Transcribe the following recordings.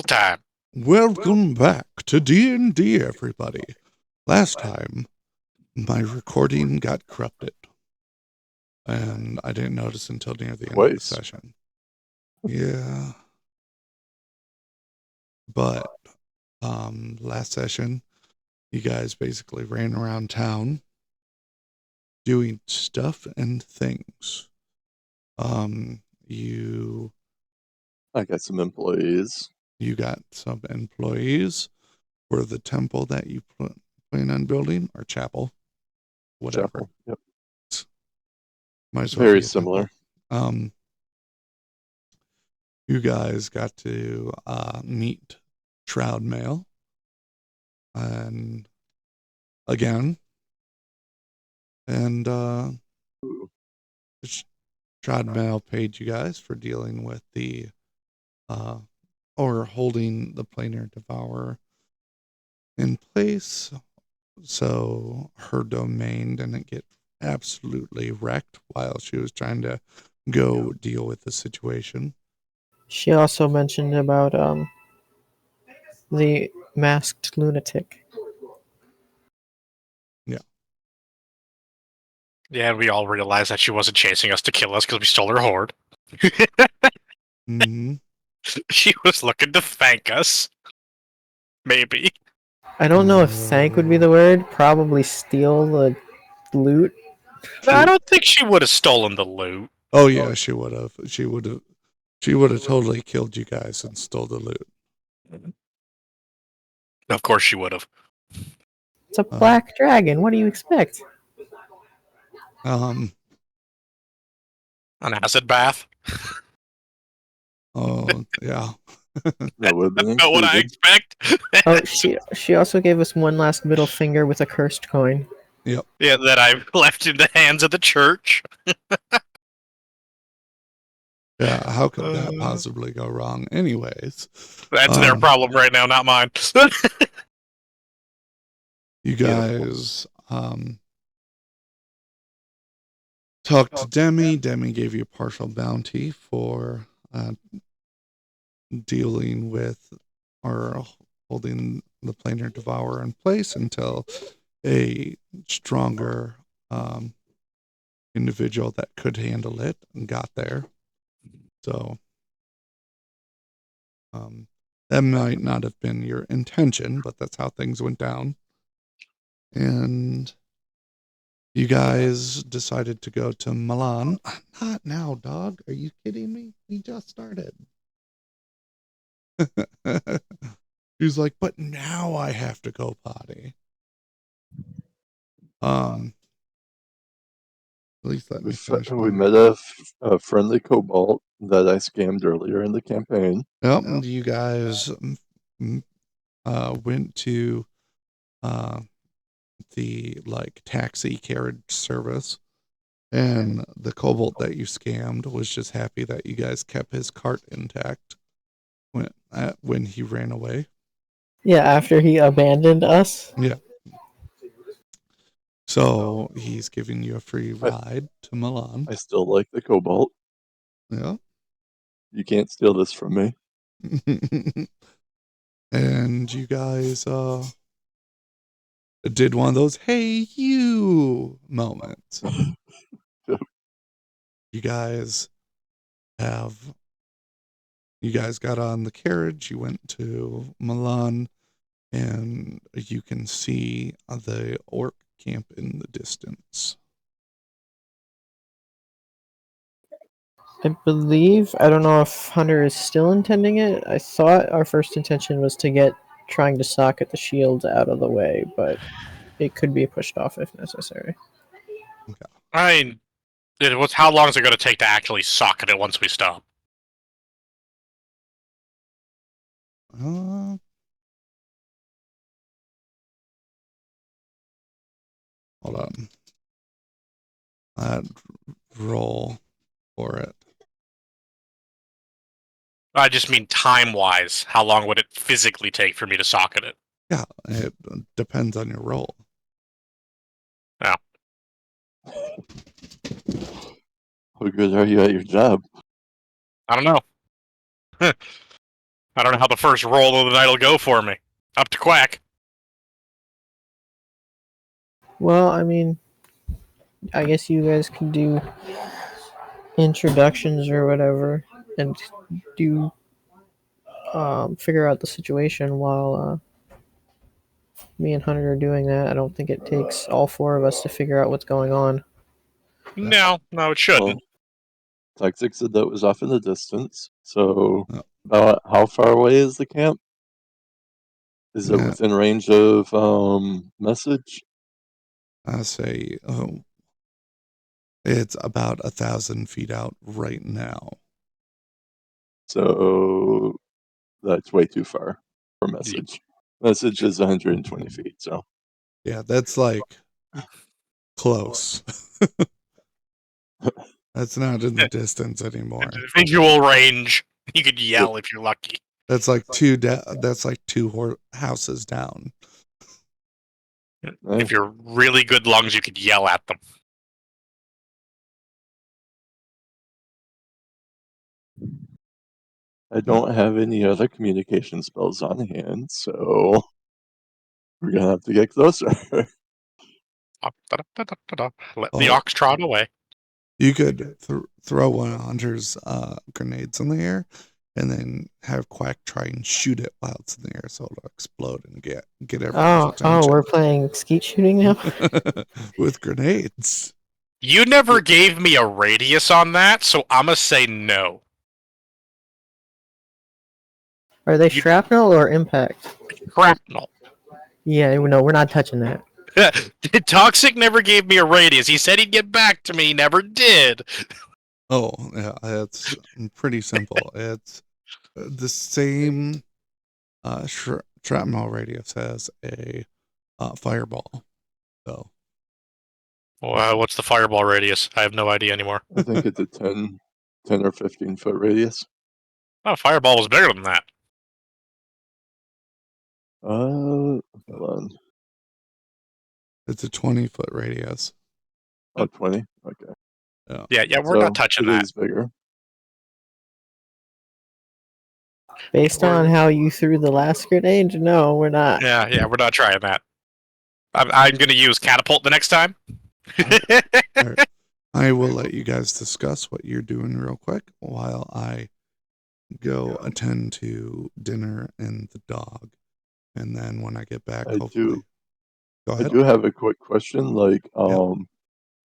time. Welcome back to D&D, everybody. Last time, my recording got corrupted, and I didn't notice until near the end of the session. Yeah. But, last session, you guys basically ran around town doing stuff and things. I got some employees. You got some employees for the temple that you plan on building, or chapel, whatever. Chapel. Yep. Might as well Very be a similar. temple. You guys got to meet Shroud Mail, and again, and Shroud Mail paid you guys for dealing with the or holding the planar devourer in place, so her domain didn't get absolutely wrecked while she was trying to go deal with the situation. She also mentioned about the masked lunatic. Yeah, and we all realized that she wasn't chasing us to kill us because we stole her hoard. Mm-hmm. She was looking to thank us. Maybe. I don't know if thank would be the word. Probably steal the loot. I don't think she would have stolen the loot. Oh yeah, she would have. She would have totally killed you guys and stole the loot. Of course she would have. It's a black dragon. What do you expect? An acid bath. Oh yeah. That would have been That's not what I expect. Oh, she also gave us one last middle finger with a cursed coin. Yep. Yeah, that I left in the hands of the church. Yeah, how could that possibly go wrong? Anyways. That's their problem right now, not mine. You guys talked to Demi. Demi gave you a partial bounty for dealing with or holding the planar devourer in place until a stronger individual that could handle it got there. So that might not have been your intention, but that's how things went down. And you guys decided to go to Milan. Not now, dog. Are you kidding me? We just started. He's like, but now I have to go potty. At least let me finish. We met a friendly kobold that I scammed earlier in the campaign. Yep, you guys went to the taxi carriage service, and the kobold that you scammed was just happy that you guys kept his cart intact when he ran away. Yeah, after he abandoned us. Yeah. So he's giving you a free ride to Milan. I still like the kobold. Yeah. You can't steal this from me. And you guys did one of those "Hey you" moments. You guys got on the carriage, you went to Milan, and you can see the orc camp in the distance. I believe, I don't know if Hunter is still intending it. I thought our first intention was to trying to socket the shields out of the way, but it could be pushed off if necessary. Okay. I mean, how long is it going to take to actually socket it once we stop? Hold on. I'd roll for it. I just mean time-wise. How long would it physically take for me to socket it? Yeah, it depends on your roll. Yeah. How good are you at your job? I don't know. I don't know how the first roll of the night will go for me. Up to Quack. Well, I mean, I guess you guys can do introductions or whatever, and do figure out the situation while me and Hunter are doing that. I don't think it takes all four of us to figure out what's going on. No, it shouldn't. Well, Toxic said that was off in the distance. So, Oh. how far away is the camp? Is it Yeah. within range of message? I say, it's about 1,000 feet out right now. So that's way too far for message. Message is 120 feet. So Yeah, that's like close. That's not in the distance anymore. Visual range. You could yell if you're lucky. That's like two houses down. If you're really good lungs, you could yell at them. I don't have any other communication spells on hand, so we're gonna have to get closer. Let the ox trot away. You could throw one of Hunter's grenades in the air, and then have Quack try and shoot it while it's in the air, so it'll explode and get everyone's attention. We're playing skeet shooting now. With grenades. You never gave me a radius on that, so I'ma say no. Are they shrapnel or impact? Shrapnel. Yeah, no, we're not touching that. Toxic never gave me a radius. He said he'd get back to me, never did. Oh, yeah, it's pretty simple. It's the same shrapnel radius as a fireball. So, What's the fireball radius? I have no idea anymore. I think it's a 10 or 15-foot radius. Oh, fireball was bigger than that. Hold on. it's a 20-foot radius. Oh, 20? Okay. Yeah, we're not touching it that. It is bigger. Based on how you threw the last grenade, no, we're not. Yeah, we're not trying that. I'm going to use catapult the next time. All right. I will let you guys discuss what you're doing real quick while I go attend to dinner and the dog. And then when I get back, hopefully. Go ahead. I do have a quick question. Like,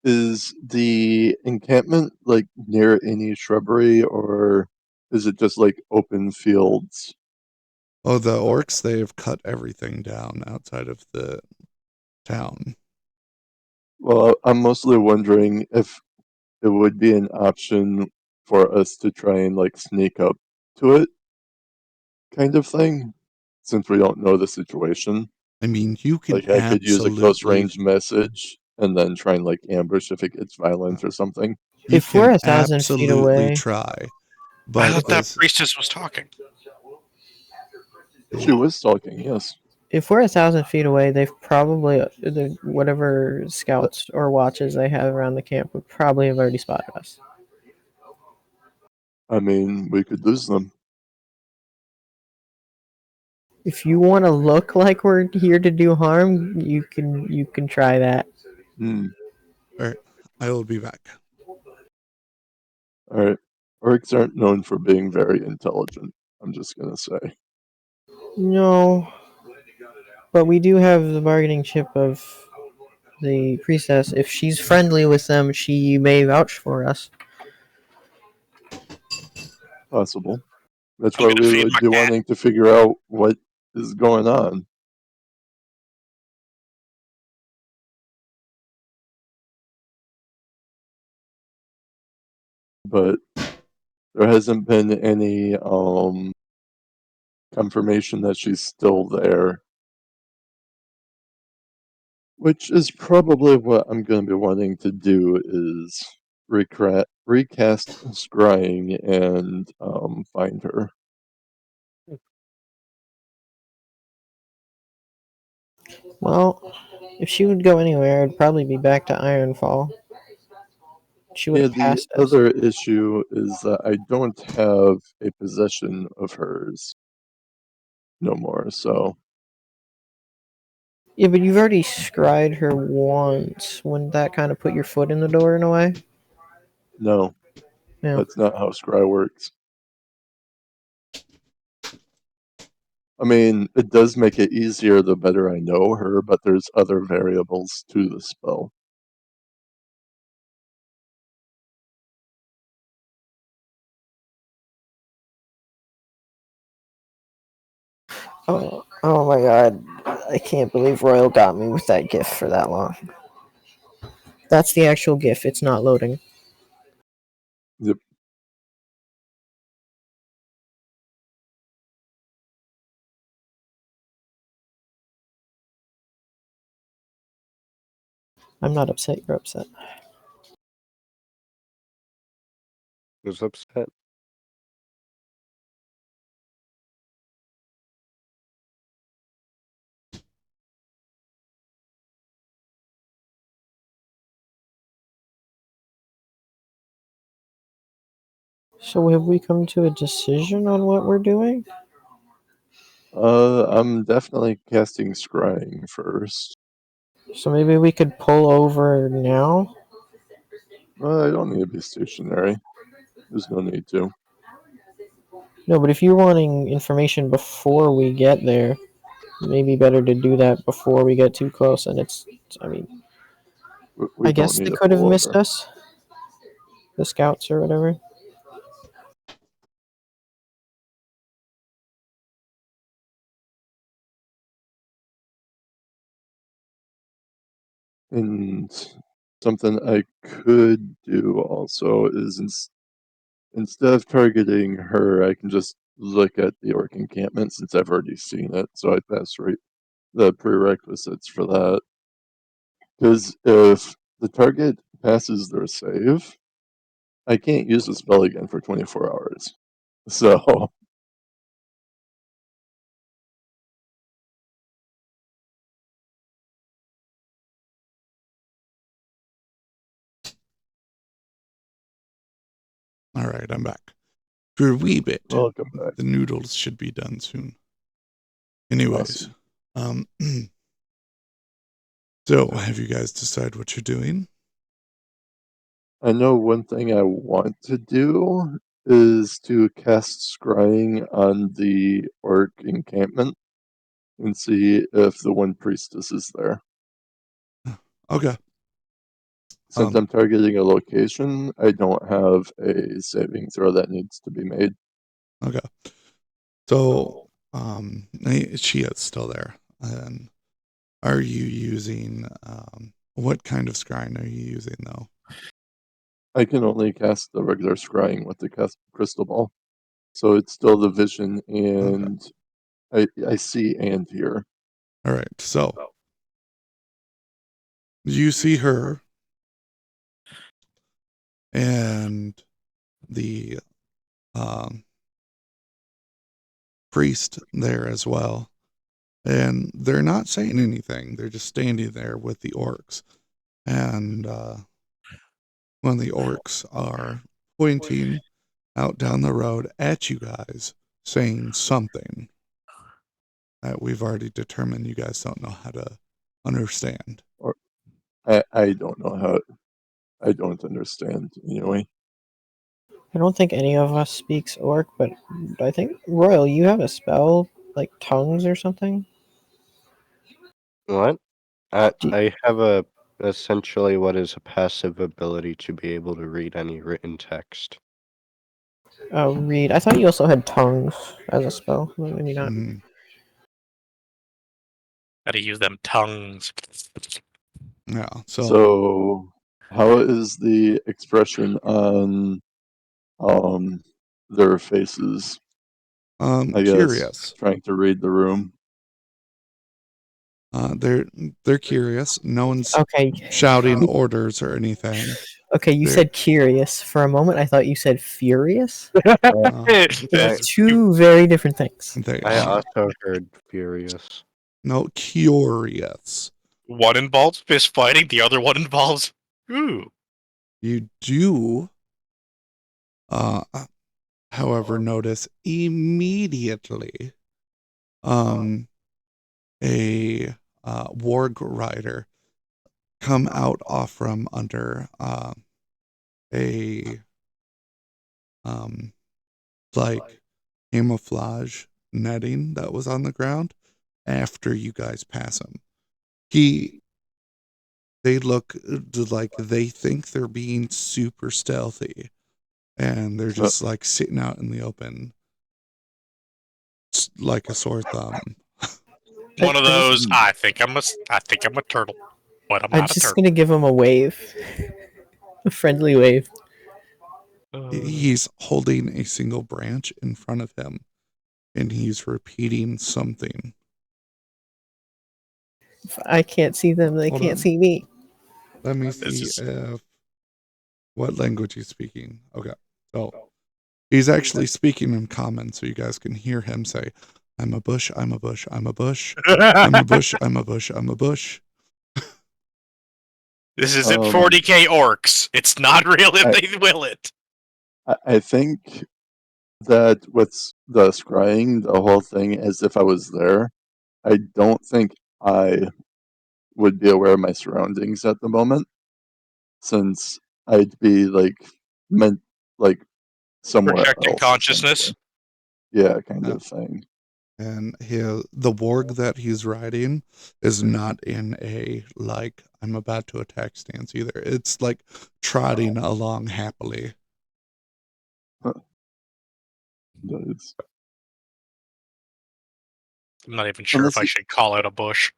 is the encampment like near any shrubbery, or is it just like open fields? Oh, the orcs, they have cut everything down outside of the town. Well, I'm mostly wondering if it would be an option for us to try and like sneak up to it, kind of thing, since we don't know the situation. I mean, you can Like, I could use a close range message and then try and like ambush if it gets violent or something. If we're 1,000 feet away, try. But I thought that priestess was talking. She was talking, yes. If we're 1,000 feet away, they've probably whatever scouts or watches they have around the camp would probably have already spotted us. I mean, we could lose them. If you want to look like we're here to do harm, you can try that. All right, I will be back. All right, orcs aren't known for being very intelligent. I'm just gonna say. No, but we do have the bargaining chip of the priestess. If she's friendly with them, she may vouch for us. Possible. That's why we would be wanting to figure out what is going on. But there hasn't been any confirmation that she's still there. Which is probably what I'm going to be wanting to do is recast scrying and find her. Well, if she would go anywhere, it'd probably be back to Ironfall. She would have passed us. The other issue is that I don't have a possession of hers. no more. So Yeah, but you've already scryed her once. Wouldn't that kind of put your foot in the door in a way? no, Yeah. that's not how scry works. I mean, it does make it easier the better I know her, but there's other variables to the spell. Oh my god. I can't believe Royal got me with that GIF for that long. That's the actual GIF. It's not loading. Yep. I'm not upset. You're upset. Was upset. So have we come to a decision on what we're doing? I'm definitely casting scrying first. So maybe we could pull over now? I don't need to be stationary. There's no need to. No, but if you're wanting information before we get there, maybe better to do that before we get too close. And I mean, We I don't guess need they to could have pull missed over. us. The scouts or whatever. And something I could do also is instead of targeting her, I can just look at the orc encampment since I've already seen it. So I pass right the prerequisites for that. Because if the target passes their save, I can't use the spell again for 24 hours. So All right, I'm back. For a wee bit, welcome back. the noodles should be done soon. Anyways, Awesome. so have you guys decided what you're doing? I know one thing I want to do is to cast scrying on the orc encampment and see if the one priestess is there. Okay. Since I'm targeting a location, I don't have a saving throw that needs to be made. Okay. So, she is still there. And are you using, what kind of scrying are you using though? I can only cast the regular scrying with the crystal ball. So it's still the vision and I see and hear. All right. So you see her and the, priest there as well. And they're not saying anything. They're just standing there with the orcs. And, when the orcs are pointing out down the road at you guys, saying something that we've already determined you guys don't know how to understand. Or I don't know how. I don't understand anyway. I don't think any of us speaks orc, but I think Royal, you have a spell like tongues or something. What? Do- I have essentially what is a passive ability to be able to read any written text. Oh, read. I thought you also had tongues as a spell. Well, maybe not. Mhm. Gotta use them tongues. Yeah. So how is the expression on their faces? I guess curious. trying to read the room. They're curious. No one's Okay. shouting orders or anything. Okay, you They're- said curious. For a moment, I thought you said furious. I- Two very different things. They I are. also heard furious. No, curious. One involves fist fighting, the other one involves ooh. You do, uh, however, notice immediately a warg rider come out off from under a like camouflage netting that was on the ground after you guys pass him. They look like they think they're being super stealthy, and they're just like sitting out in the open like a sore thumb. One of those. I think I'm a turtle, but I'm I'm not a just turtle. gonna give him a wave, a friendly wave. He's holding a single branch in front of him, and he's repeating something. If I can't see them, they Hold can't on. see me. Let me This see is- if what language he's speaking. Okay, so he's actually speaking in common, so you guys can hear him say, "I'm a bush. I'm a bush. I'm a bush. I'm a bush. I'm a bush. I'm a bush." This isn't 40k orcs. It's not real if they will it. I think that with the scrying, the whole thing, as if I was there, I don't think I would be aware of my surroundings at the moment, since I'd be like meant like somewhere Projecting else. consciousness. Yeah, kind of thing. And the warg that he's riding is not in a like I'm about to attack stance either. It's like trotting along happily. Does. I'm not even sure if I should call out a bush.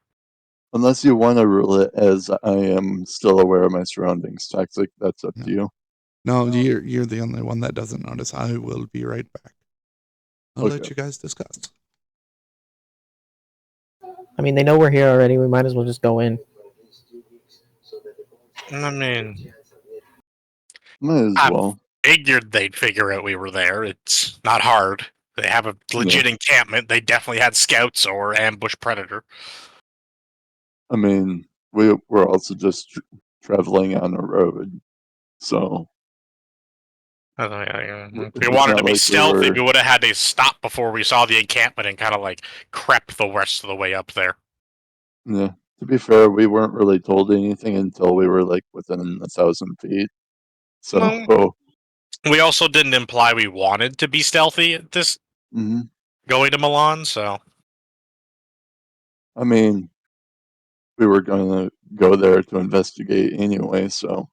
Unless you want to rule it as I am still aware of my surroundings, toxic, that's up to you. No, you're the only one that doesn't notice. I will be right back. I'll let you guys discuss. I mean, they know we're here already. We might as well just go in. I mean, Might as I well. figured they'd figure out we were there. It's not hard. They have a legit encampment. They definitely had scouts or ambush predator. I mean, we're also just traveling on a road, so If we wanted to be stealthy, we would have had to stop before we saw the encampment and kind of like crept the rest of the way up there. Yeah. To be fair, we weren't really told anything until we were like within 1,000 feet. So we also didn't imply we wanted to be stealthy at this going to Milan, so I mean, we were going to go there to investigate anyway, so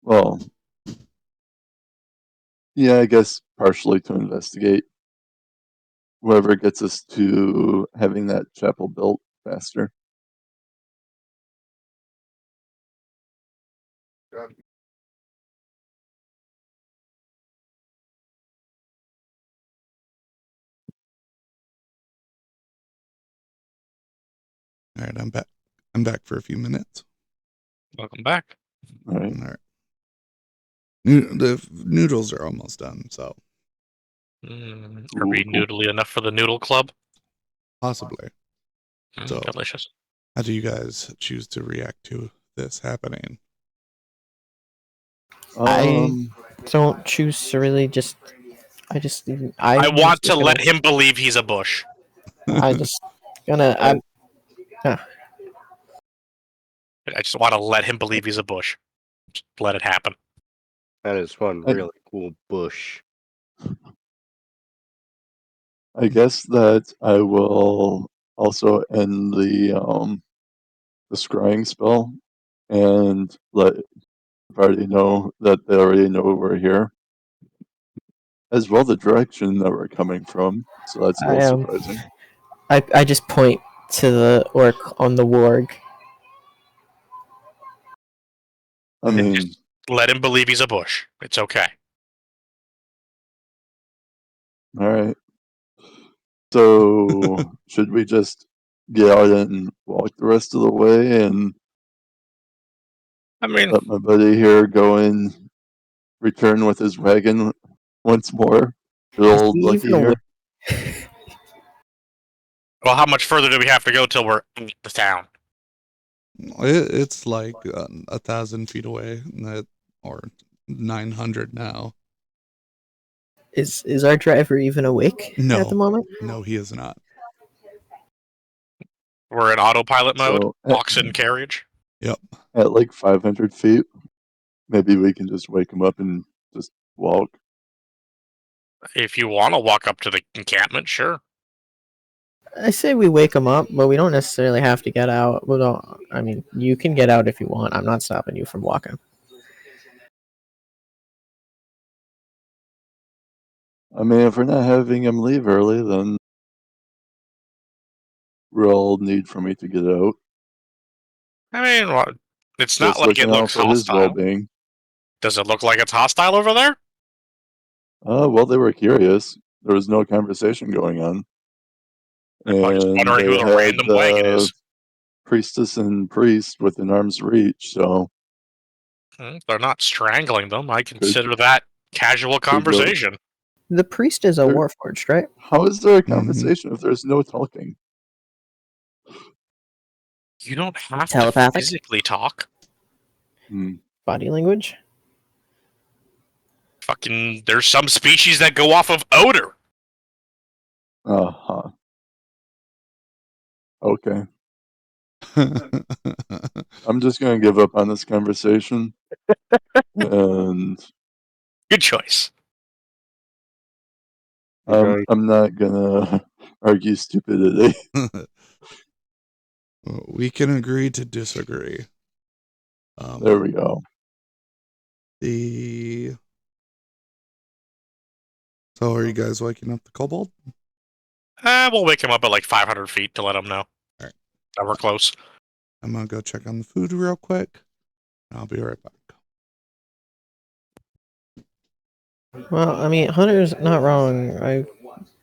well, yeah, I guess partially to investigate. Whoever gets us to having that chapel built faster. All right, I'm back. I'm back for a few minutes. Welcome back. All right. The noodles are almost done, so are we noodly enough for the noodle club? Possibly. So, delicious. How do you guys choose to react to this happening? I don't choose to really just. I want to let him believe he's a bush. I just gonna. I just want to let him believe he's a bush. Just let it happen. That is one really cool bush. I guess that I will also end the scrying spell and let everybody know that they already know we're here. As well the direction that we're coming from. So that's a little surprising. I just point to the orc on the warg. I mean, just let him believe he's a bush. It's okay. All right. So should we just get out and walk the rest of the way and let my buddy here go and return with his wagon once more? Good old Lucky here. Well, how much further do we have to go till we're in the town? It's like 1,000 feet away, or 900 now. Is our driver even awake at the No, moment? no, he is not. We're in autopilot mode. So Locks in carriage. Yep. at like 500 feet, maybe we can just wake him up and just walk. If you want to walk up to the encampment, sure. I say we wake him up, but we don't necessarily have to get out. We don't. I mean, you can get out if you want. I'm not stopping you from walking. I mean, if we're not having him leave early, then we'll need for me to get out. I mean, it's not Just like it looking out looks for his hostile. well-being. Does it look like it's hostile over there? Well, they were curious. There was no conversation going on. They're probably just And wondering they who the had random wagon is. priestess and priest within arm's reach, so They're not strangling them. I consider that casual could go. conversation. The priest is a There- warforged, right? How is there a Mhm. conversation if there's no talking? You don't have Telepathic? to physically talk. Hmm. Body language. Fucking, there's some species that go off of odor. Uh-huh. Okay. I'm just gonna give up on this conversation. And Good choice. Right. I'm not gonna argue stupidity. We can agree to disagree. There we go. So are you guys waking up the kobold? We'll wake him up at like 500 feet to let him know. Alright. That we're close. I'm gonna go check on the food real quick. I'll be right back. Well, I mean, Hunter's not wrong. I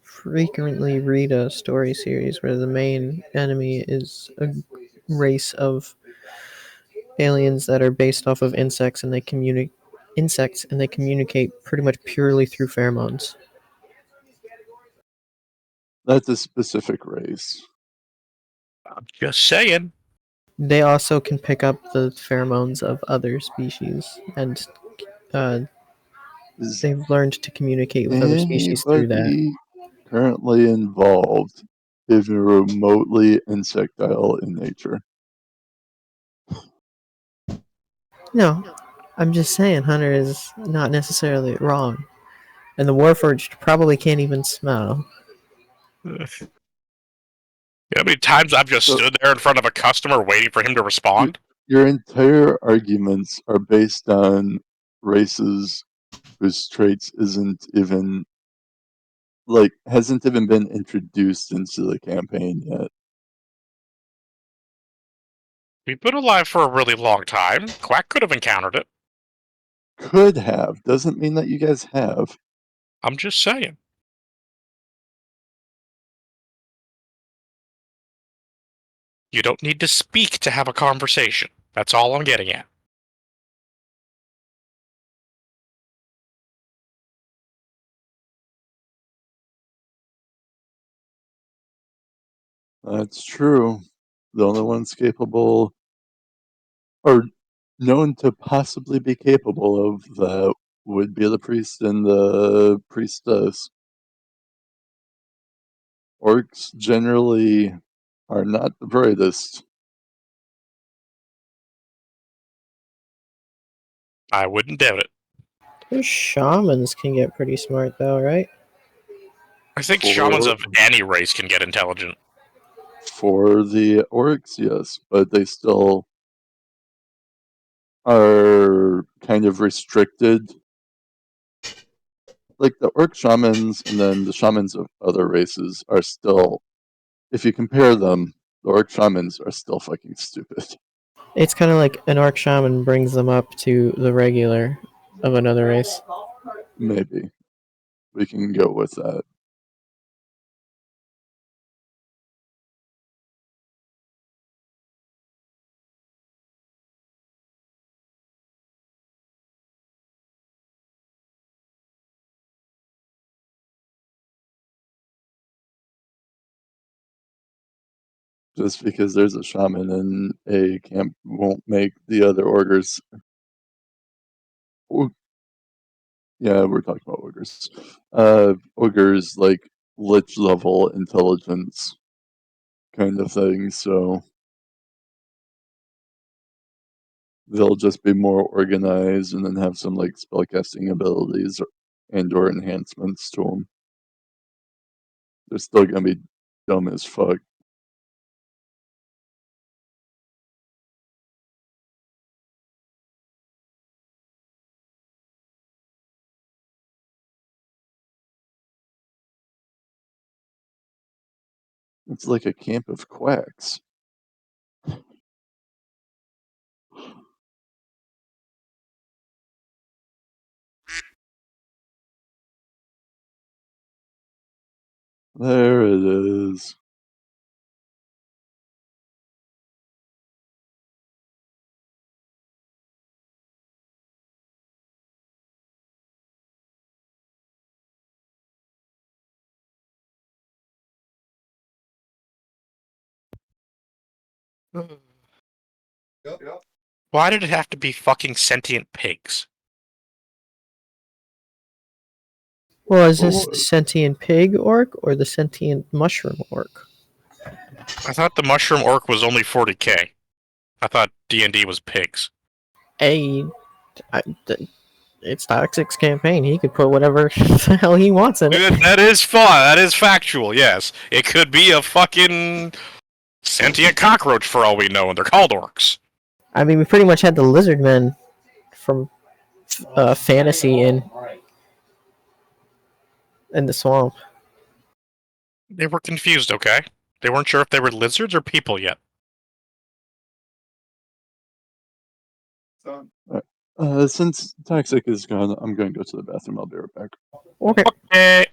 frequently read a story series where the main enemy is a race of aliens that are based off of insects, and they communicate pretty much purely through pheromones. That's a specific race. I'm just saying. They also can pick up the pheromones of other species, and Is they've learned to communicate with other species through that. anybody currently involved even remotely insectile in nature? No, I'm just saying Hunter is not necessarily wrong. And the Warforged probably can't even smell. You know how many times I've just So- stood there in front of a customer waiting for him to respond? Your entire arguments are based on races whose traits hasn't even been introduced into the campaign yet. We've been alive for a really long time. Quack could have encountered it. Could have, doesn't mean that you guys have. I'm just saying. You don't need to speak to have a conversation. That's all I'm getting at. That's true. The only ones capable, or known to possibly be capable of that, would be the priest and the priestess. Orcs generally are not the brightest. I wouldn't doubt it. Those shamans can get pretty smart, though, right? I think For- shamans of any race can get intelligent. For the orcs, yes, but they still are kind of restricted. Like the orc shamans and then the shamans of other races are still, if you compare them, the orc shamans are still fucking stupid. It's kind of like an orc shaman brings them up to the regular of another race. Maybe we can go with that. Just because there's a shaman in a camp won't make the other ogres. Yeah, we're talking about ogres. Ogres like lich level intelligence kind of thing, so they'll just be more organized and then have some like spellcasting abilities or enhancements to them. They're still gonna be dumb as fuck. It's like a camp of quacks. There it is. Why did it have to be fucking sentient pigs? Well, is this the sentient pig orc or the sentient mushroom orc? I thought the mushroom orc was only 40k. I thought D&D was pigs. It's Toxic's campaign. He could put whatever the hell he wants in it. That is fun. That is factual, yes. It could be a fucking sentient cockroach for all we know, and they're called orcs. I mean, we pretty much had the lizard men from fantasy in the swamp. They were confused, okay? They weren't sure if they were lizards or people yet. Since Toxic is gone, I'm going to go to the bathroom. I'll be right back. Okay. Okay.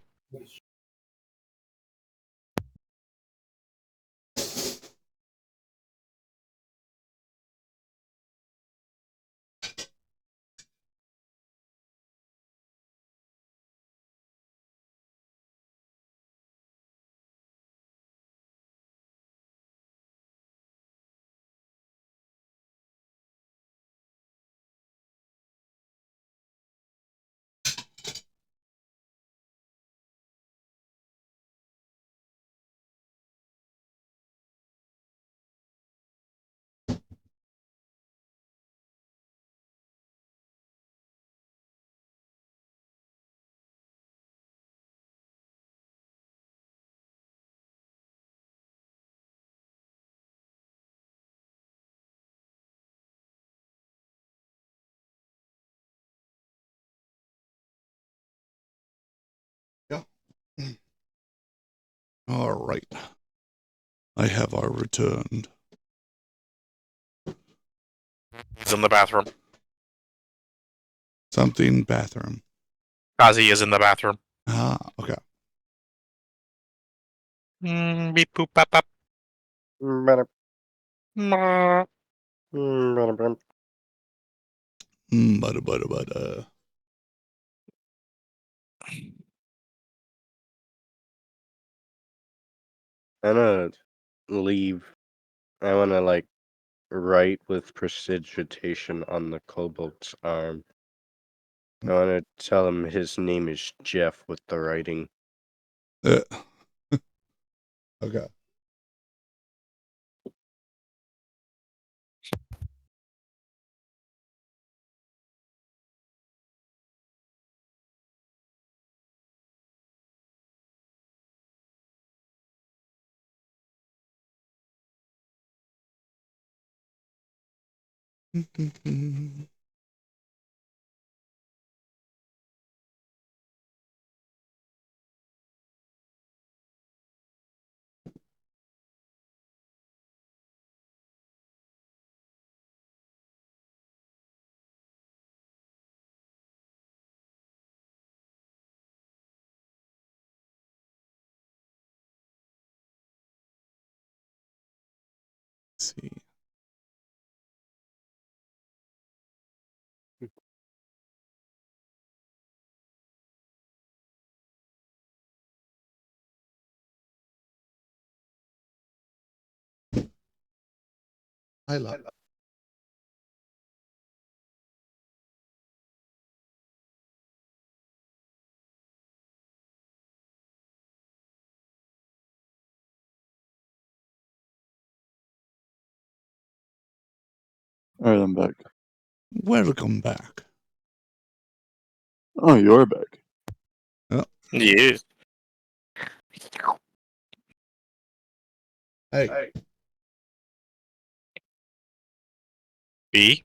Yeah. All right. I have our returned. He's in the bathroom. Something bathroom. Kazi is in the bathroom. Ah, okay. Beep boop bop bop. Better. Mwah. Better. Butter. I'm gonna leave. I wanna like write with prestidigitation on the kobold's arm. I wanna tell him his name is Jeff with the writing. Okay. Let's see. I love. All right, I'm back. Welcome back. Oh, you're back. Yeah. Hey, B.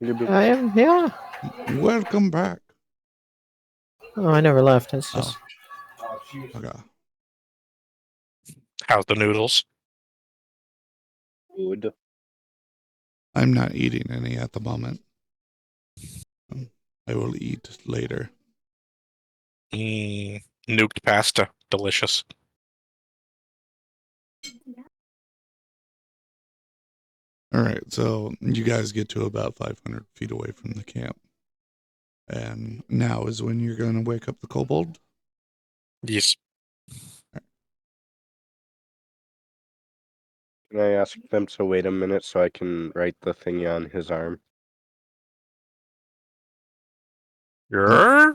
I am, yeah. welcome back. Oh, I never left. It's Oh, just. okay. How's the noodles? Good. I'm not eating any at the moment. I will eat later. Nuked pasta. Delicious. All right, so you guys get to about 500 feet away from the camp. And now is when you're going to wake up the kobold? Yes. Can I ask them to wait a minute so I can write the thingy on his arm? You're...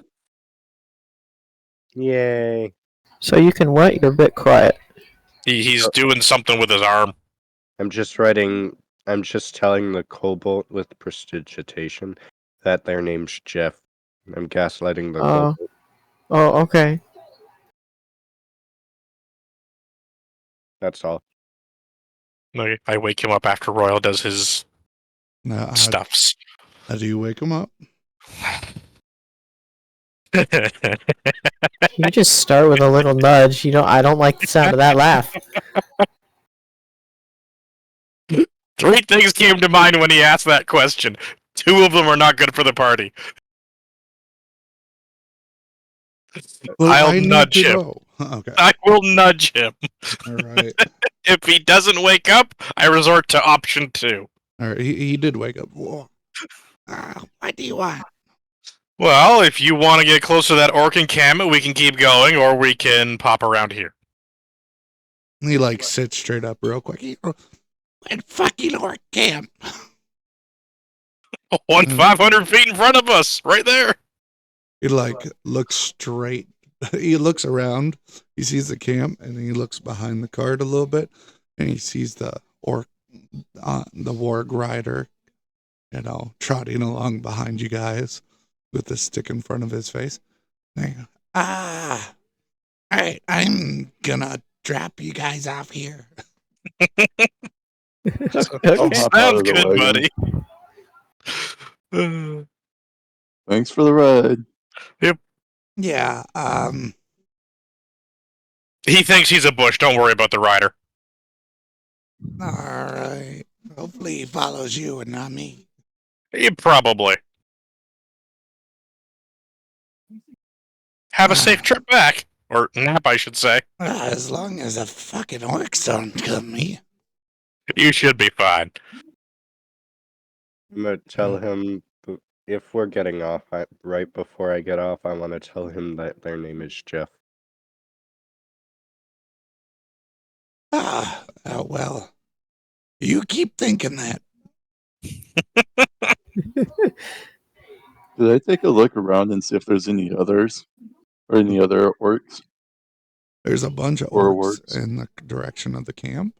Yay. So you can what? You're a bit quiet. He's doing something with his arm. I'm just telling the kobold with prestidigitation that their name's Jeff. I'm gaslighting the Oh. kobold. Oh, okay. That's all. I wake him up after Royal does his Now, stuffs. how do you wake him up? You just start with a little nudge. I don't like the sound of that laugh. 3 things came to mind when he asked that question. 2 of them are not good for the party. Well, I'll I need nudge to him. know. Okay. I will nudge him. All right. If he doesn't wake up, I resort to option 2. All right. He did wake up. Whoa. What do you want? Well, if you want to get close to that orc encampment, we can keep going, or we can pop around here. He like sits straight up real quick. And fucking orc camp. 500 feet in front of us, right there. He like looks straight. He looks around. He sees the camp, and he looks behind the cart a little bit, and he sees the orc, the warg rider, trotting along behind you guys with the stick in front of his face. All right, I'm gonna drop you guys off here. Okay. Hop out Sounds of the good, wagon. buddy. Thanks for the ride. Yeah, He thinks he's a bush. Don't worry about the rider. all right. Hopefully he follows you and not me. Probably. Have a safe trip back. Or nap, I should say. As long as the fucking orcs don't kill me. You should be fine. I'm gonna tell him if we're getting off. Right before I get off, I want to tell him that their name is Jeff. Well, you keep thinking that. Did I take a look around and see if there's any others? Or any other orcs? There's a bunch of Or orcs orcs. in the direction of the camp.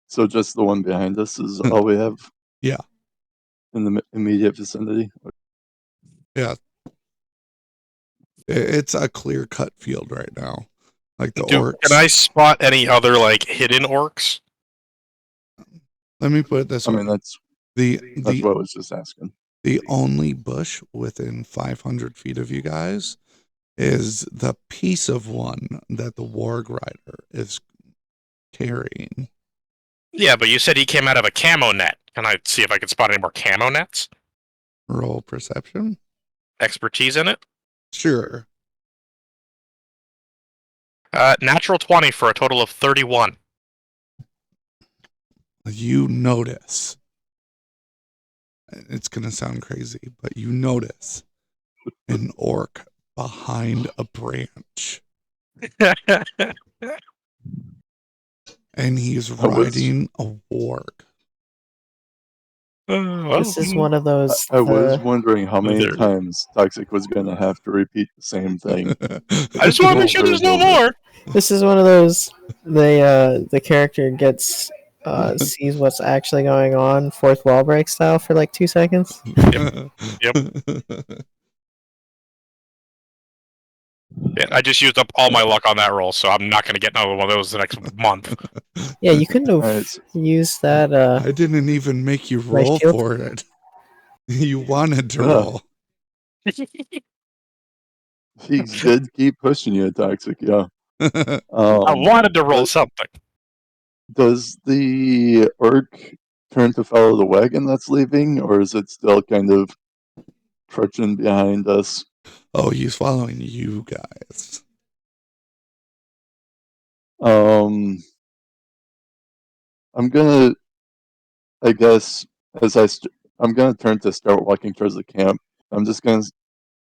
So just the one behind us is all we have? Yeah. In the immediate vicinity? Yeah. It's a clear-cut field right now. Like the orcs. Can I spot any other, like, hidden orcs? Let me put it this I way. mean, that's The what I was just asking. The only bush within 500 feet of you guys is the piece of one that the warg rider is carrying. Yeah, but you said he came out of a camo net. Can I see if I can spot any more camo nets? Roll perception? Expertise in it? Sure. Natural 20 for a total of 31. You notice. It's going to sound crazy, but you notice an orc behind a branch And he's I was riding a warg. Well, This is one of those. I was wondering how many There. times Toxic was going to have to repeat the same thing. I just want to make sure Over there's and no over. more. This is one of those. The character gets sees what's actually going on, fourth wall break style for like 2 seconds. Yep. Yeah, I just used up all my luck on that roll, so I'm not going to get another one of those the next month. Yeah, you couldn't have Alright. used that. I didn't even make you My roll shield? for it. You wanted to Yeah. roll. He did keep pushing you, Toxic, yeah. I wanted to roll something. Does the orc turn to follow the wagon that's leaving, or is it still kind of trudging behind us? Oh, he's following you guys. I'm gonna, I guess, I'm gonna turn to start walking towards the camp. I'm just gonna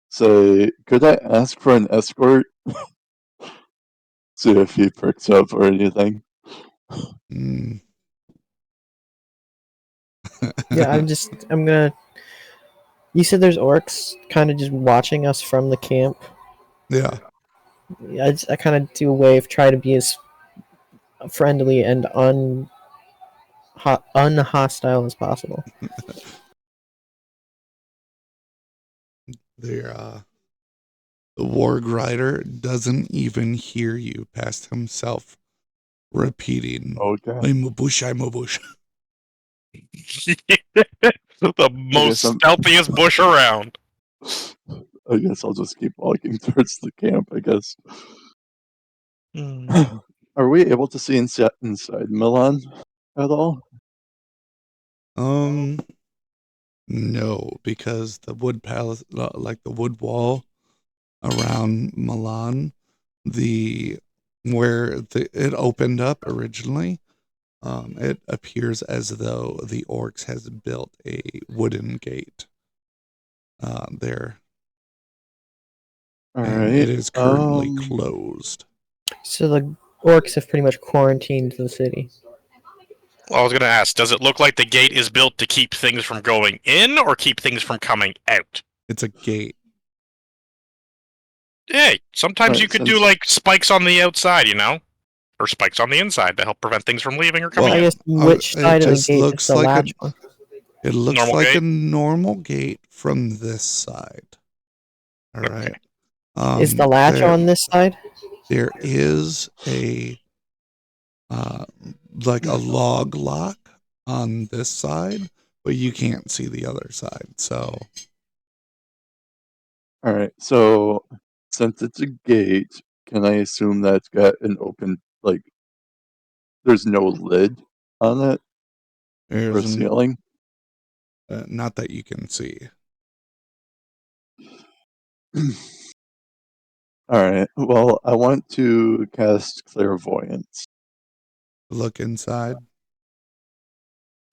say, could I ask for an escort? See if he perks up or anything. Mm. Yeah, I'm gonna. You said there's orcs kind of just watching us from the camp. Yeah. I kind of do a wave, try to be as friendly and unhostile as possible. The warg rider doesn't even hear you past himself repeating, Okay. I'm a bush, I'm a bush. The most I'm- stealthiest bush around. I guess I'll just keep walking towards the camp, I guess. Are we able to see inside Milan at all? No, because the wood palace, like the wood wall around Milan, it opened up originally, it appears as though the orcs has built a wooden gate there, All and right. it is currently closed. So the orcs have pretty much quarantined the city. Well, I was going to ask, does it look like the gate is built to keep things from going in or keep things from coming out? It's a gate. Hey, sometimes Right, you could since- do like spikes on the outside, you know? Or spikes on the inside to help prevent things from leaving or coming I in. guess which it side of the just gate is looks the like latch on? It looks Normal like gate? a normal gate from this side. All right. Is the latch on this side? There is a like a log lock on this side, but you can't see the other side. So All right. So since it's a gate, can I assume that's got an open, like, there's no lid on it or there's ceiling? not that you can see. All right. Well, I want to cast clairvoyance. Look inside.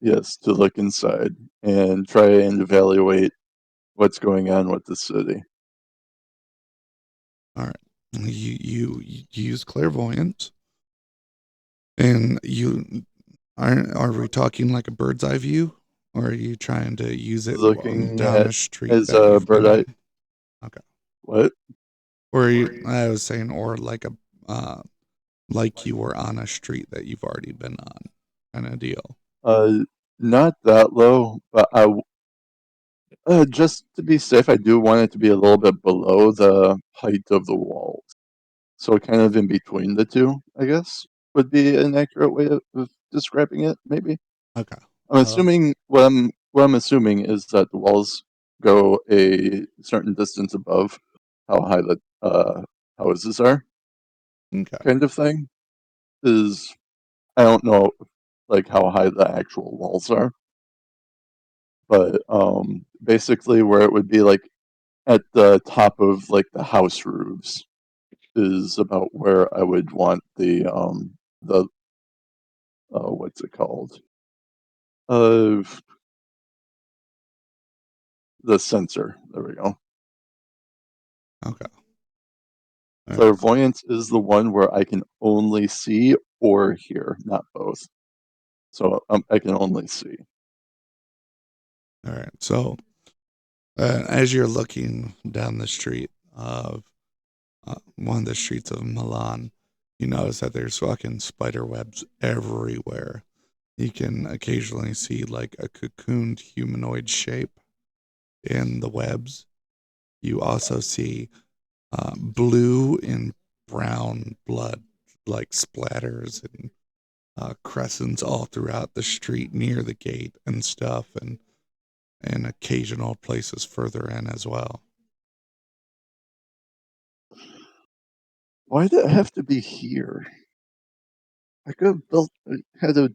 Yes, to look inside and try and evaluate what's going on with the city. All right. You use clairvoyance, and you are we talking like a bird's eye view, or are you trying to use it Looking down at a street as that a you've been bird eye. on? Okay. What? Or I was saying, or like like you were on a street that you've already been on, kind of deal. Not that low, but just to be safe, I do want it to be a little bit below the height of the walls. So kind of in between the two, I guess, would be an accurate way of describing it, maybe. Okay. I'm assuming what I'm assuming is that the walls go a certain distance above how high the houses are, Okay. kind of thing. Is I don't know like how high the actual walls are, but basically where it would be like at the top of like the house roofs is about where I would want the what's it called? Of the sensor. There we go. Okay. All right. Clairvoyance is the one where I can only see or hear, not both. So I can only see. All right. So as you're looking down the street of one of the streets of Milan, you notice that there's fucking spider webs everywhere. You can occasionally see like a cocooned humanoid shape in the webs. You also see blue and brown blood like splatters and crescents all throughout the street near the gate and stuff, and occasional places further in as well. Why did it have to be here? I could have had a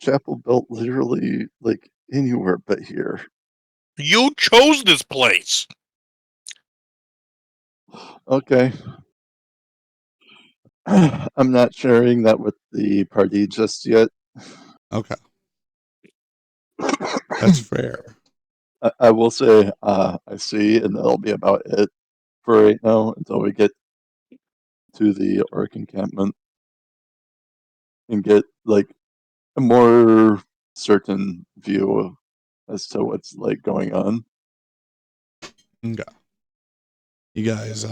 chapel built literally like anywhere but here. You chose this place. Okay. I'm not sharing that with the party just yet. Okay, that's fair. I will say I see, and that'll be about it for right now until we get to the orc encampment and get like a more certain view as to what's like going on. Okay. You guys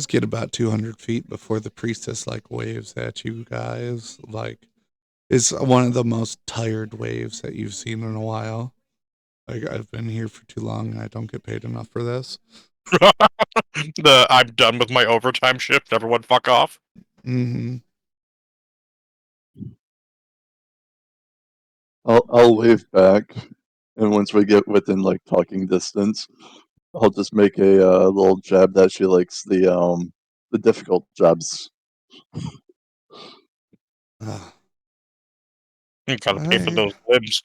get about 200 feet before the priestess like waves at you guys. Like, it's one of the most tired waves that you've seen in a while. Like, I've been here for too long and I don't get paid enough for this. I'm done with my overtime shift. Everyone fuck off. Mm-hmm. I'll wave back, and once we get within like talking distance, I'll just make a little jab that she likes the difficult jobs. You gotta pay for those limbs.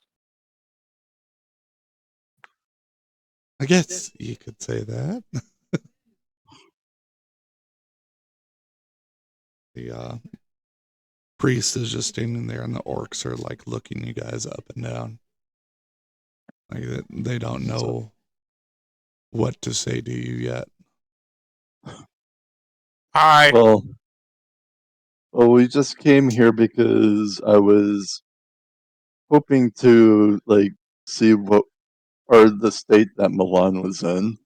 I guess you could say that. The priest is just standing there, and the orcs are like looking you guys up and down. Like they don't know what to say to you yet. Hi. Well, we just came here because I was hoping to like see what or the state that Milan was in,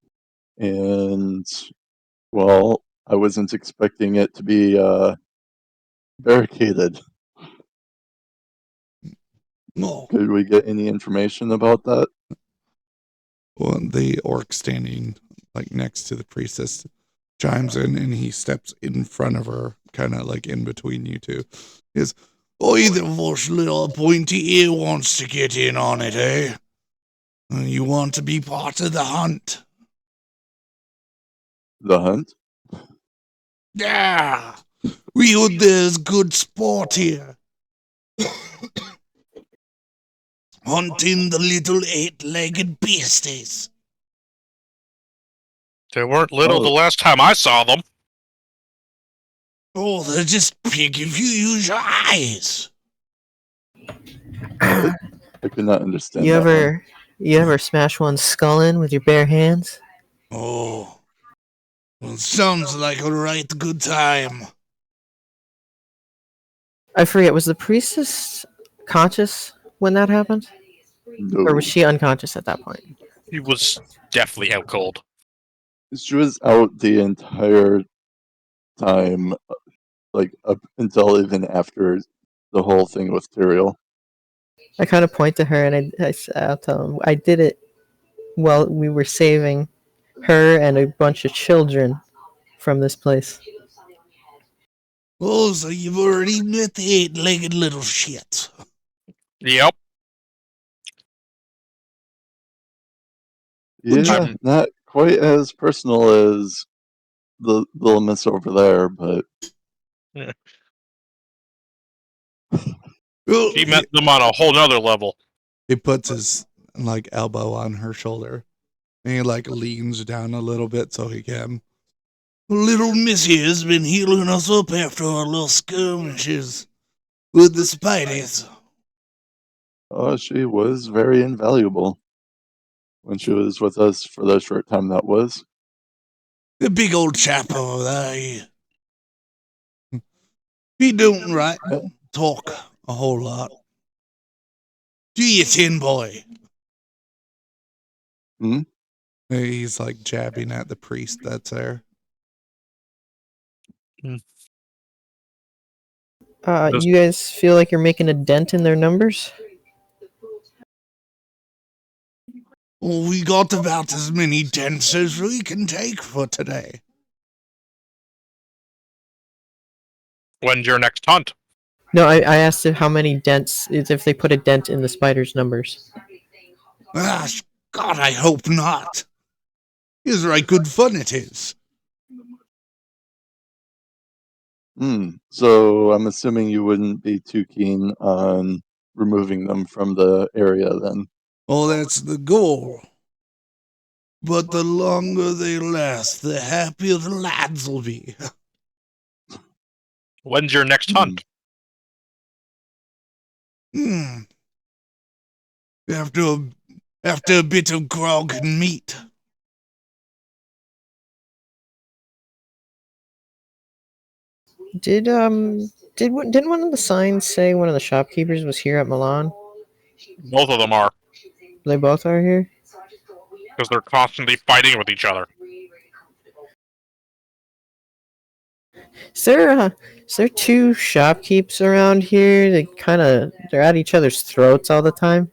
and well, I wasn't expecting it to be barricaded. No. Could we get any information about that? Well, the orc standing like next to the priestess chimes in, and he steps in front of her, kind of like in between you two. He goes, "Oi, the first little pointy ear wants to get in on it, eh? You want to be part of the hunt?" The hunt? Yeah, there's good sport here. Hunting the little 8-legged beasties. They weren't little the Oh. last time I saw them. Oh, they're just big if you use your eyes. I could not understand You that one. ever smash one's skull in with your bare hands? Oh, well, sounds like a right good time. I forget, was the priestess conscious when that happened? No. Or was she unconscious at that point? He was definitely out cold. She was out the entire time, like up until even after the whole thing with Tyrael. I kind of point to her and I'll tell him I did it while we were saving her and a bunch of children from this place. Oh, so you've already met the 8-legged little shit. Yep. Yeah, not quite as personal as the little miss over there, but She met them on a whole nother level. He puts his like elbow on her shoulder, and he like leans down a little bit so he can. Little Missy has been healing us up after our little skirmishes with the spiders. she was very invaluable when she was with us for the short time that was. The big old chap over there. He don't talk a whole lot. Do you, tin boy? Hmm? He's like jabbing at the priest that's there. You guys feel like you're making a dent in their numbers? Well, we got about as many dents as we can take for today. When's your next hunt? No, I asked how many dents, if they put a dent in the spider's numbers. Ah, God, I hope not. Is right good fun it is. So I'm assuming you wouldn't be too keen on removing them from the area then. Well, that's the goal. But the longer they last, the happier the lads will be. When's your next hunt? After a bit of grog and meat. Didn't one of the signs say one of the shopkeepers was here at Milan? Both of them are, They both are here. because they're constantly fighting with each other. Is there two shopkeepers around here? They're at each other's throats all the time.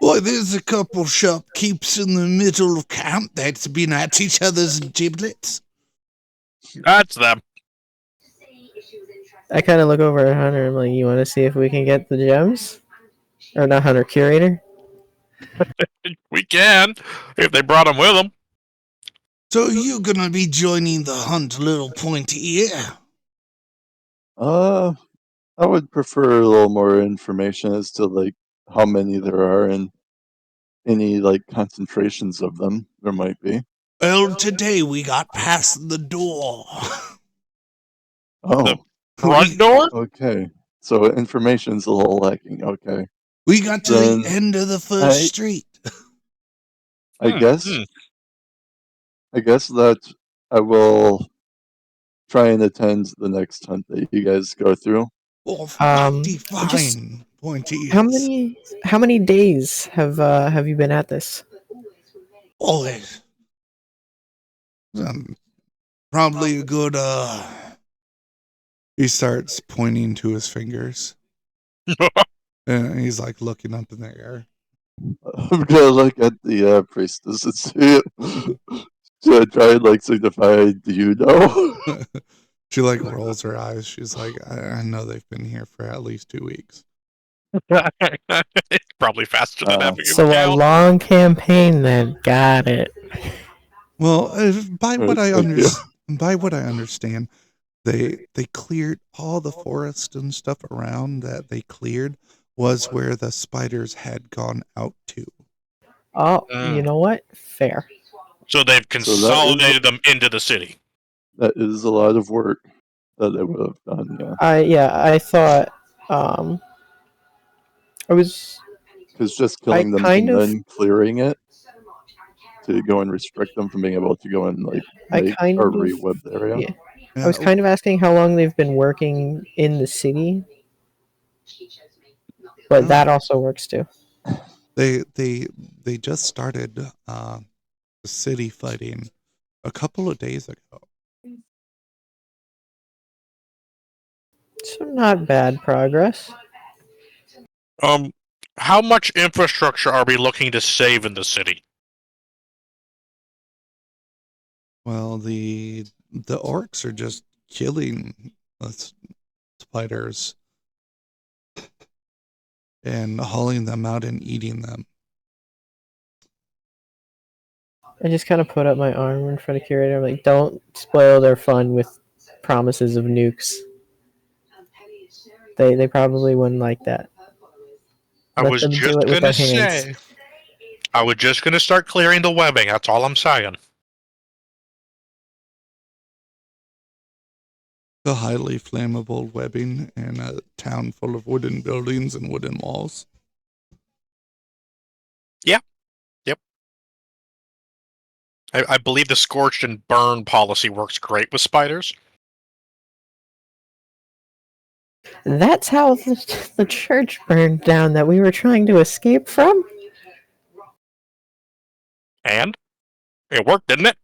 Boy, there's a couple shopkeepers in the middle of camp that's been at each other's giblets. That's them. I kind of look over at Hunter. I'm like, you want to see if we can get the gems? Or not Hunter, Curator? We can, if they brought them with them. So you're gonna be joining the hunt, little pointy ear? I would prefer a little more information as to like how many there are and any like concentrations of them there might be. Well, today we got past the door. Oh, Front door? okay. So information's a little lacking. Okay. We got to Then the end of the first street. I guess that I will try and attend the next hunt that you guys go through. Oh, Just- fine, pointy How ears. many days have you been at this? Oh, probably a good, He starts pointing to his fingers. And he's like looking up in the air. I'm gonna look at the priestess and see. Should I try and like signify, do you know? She like rolls her eyes. She's like, I know they've been here for at least 2 weeks. It's probably faster than having So him a count. long campaign then. Got it. Well, by what I Thank you. understand, they cleared all the forest and stuff around that they cleared was where the spiders had gone out to. Oh, you know what? Fair. So they've consolidated them into the city. That is a lot of work that they would have done. Yeah. I thought I was Because just killing them kind and of- then clearing it to go and restrict them from being able to go and like make or re-web the area. yeah. I was kind of asking how long they've been working in the city, but that also works too. They just started the city fighting a couple of days ago. So not bad progress. How much infrastructure are we looking to save in the city? Well, the orcs are just killing the spiders and hauling them out and eating them. I just kind of put up my arm in front of Curator. I'm like, don't spoil their fun with promises of nukes. They probably wouldn't like that. I Let was them just do it with gonna their hands. say. I was just gonna start clearing the webbing. That's all I'm saying. The highly flammable webbing in a town full of wooden buildings and wooden walls. I believe the scorched and burn policy works great with spiders. That's how the church burned down that we were trying to escape from? And it worked, didn't it?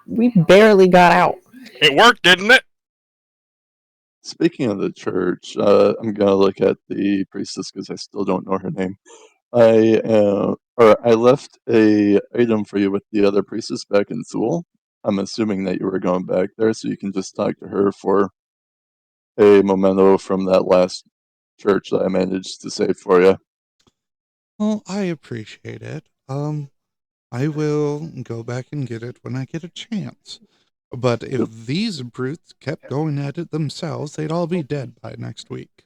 We barely got out. It worked, didn't it? Speaking of the church, I'm gonna look at the priestess because I still don't know her name. I left a item for you with the other priestess back in Thule. I'm assuming that you were going back there, so you can just talk to her for a memento from that last church that I managed to save for you. Well, I appreciate it. I will go back and get it when I get a chance. But if these brutes kept going at it themselves, they'd all be dead by next week.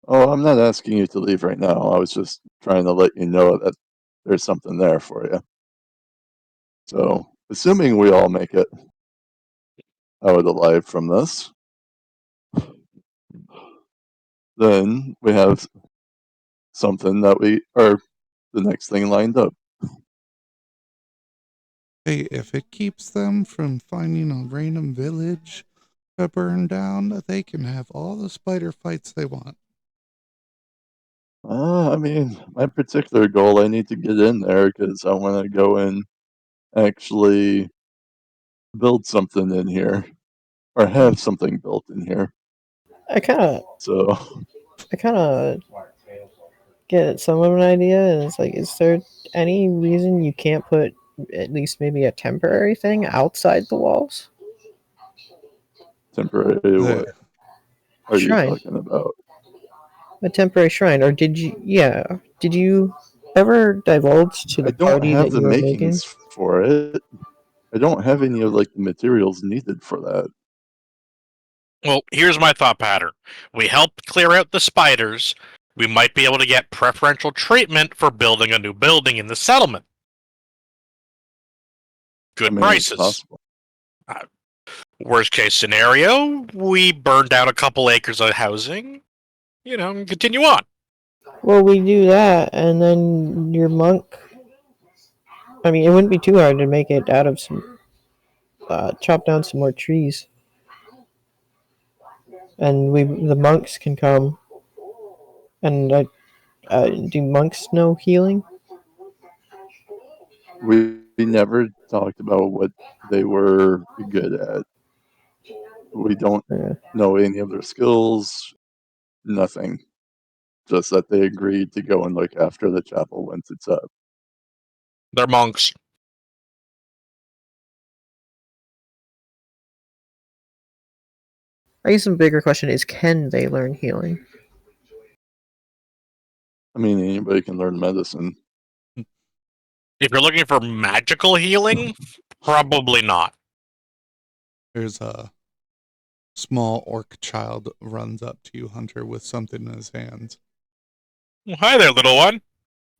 Oh, I'm not asking you to leave right now. I was just trying to let you know that there's something there for you. So, assuming we all make it out alive from this, then we have something that we are the next thing lined up. Hey, if it keeps them from finding a random village to burn down, they can have all the spider fights they want. I mean, my particular goal, I need to get in there because I want to go and actually build something in here, or have something built in here. I kind So, of get some of an idea. And it's like, is there any reason you can't put at least maybe a temporary thing outside the walls? temporary, what are you Shrine. talking about? A temporary shrine. Or did you ever divulge to I the don't party have that the you were making? makings for it. I don't have any of like the materials needed for that. Well, here's my thought pattern. We help clear out the spiders. We might be able to get preferential treatment for building a new building in the settlement. Good I mean, it's prices. possible. Worst case scenario, we burn down a couple acres of housing, and continue on. Well, we do that, and then your monk. I mean, it wouldn't be too hard to make it out of some. Chop down some more trees, and the monks can come. And do monks know healing? We never talked about what they were good at. We don't Yeah. know any of their skills, nothing. Just that they agreed to go and look after the chapel once it's up. They're monks. I guess the bigger question is, can they learn healing? I mean, anybody can learn medicine. If you're looking for magical healing, probably not. There's a small orc child runs up to you, Hunter, with something in his hands. Well, hi there, little one.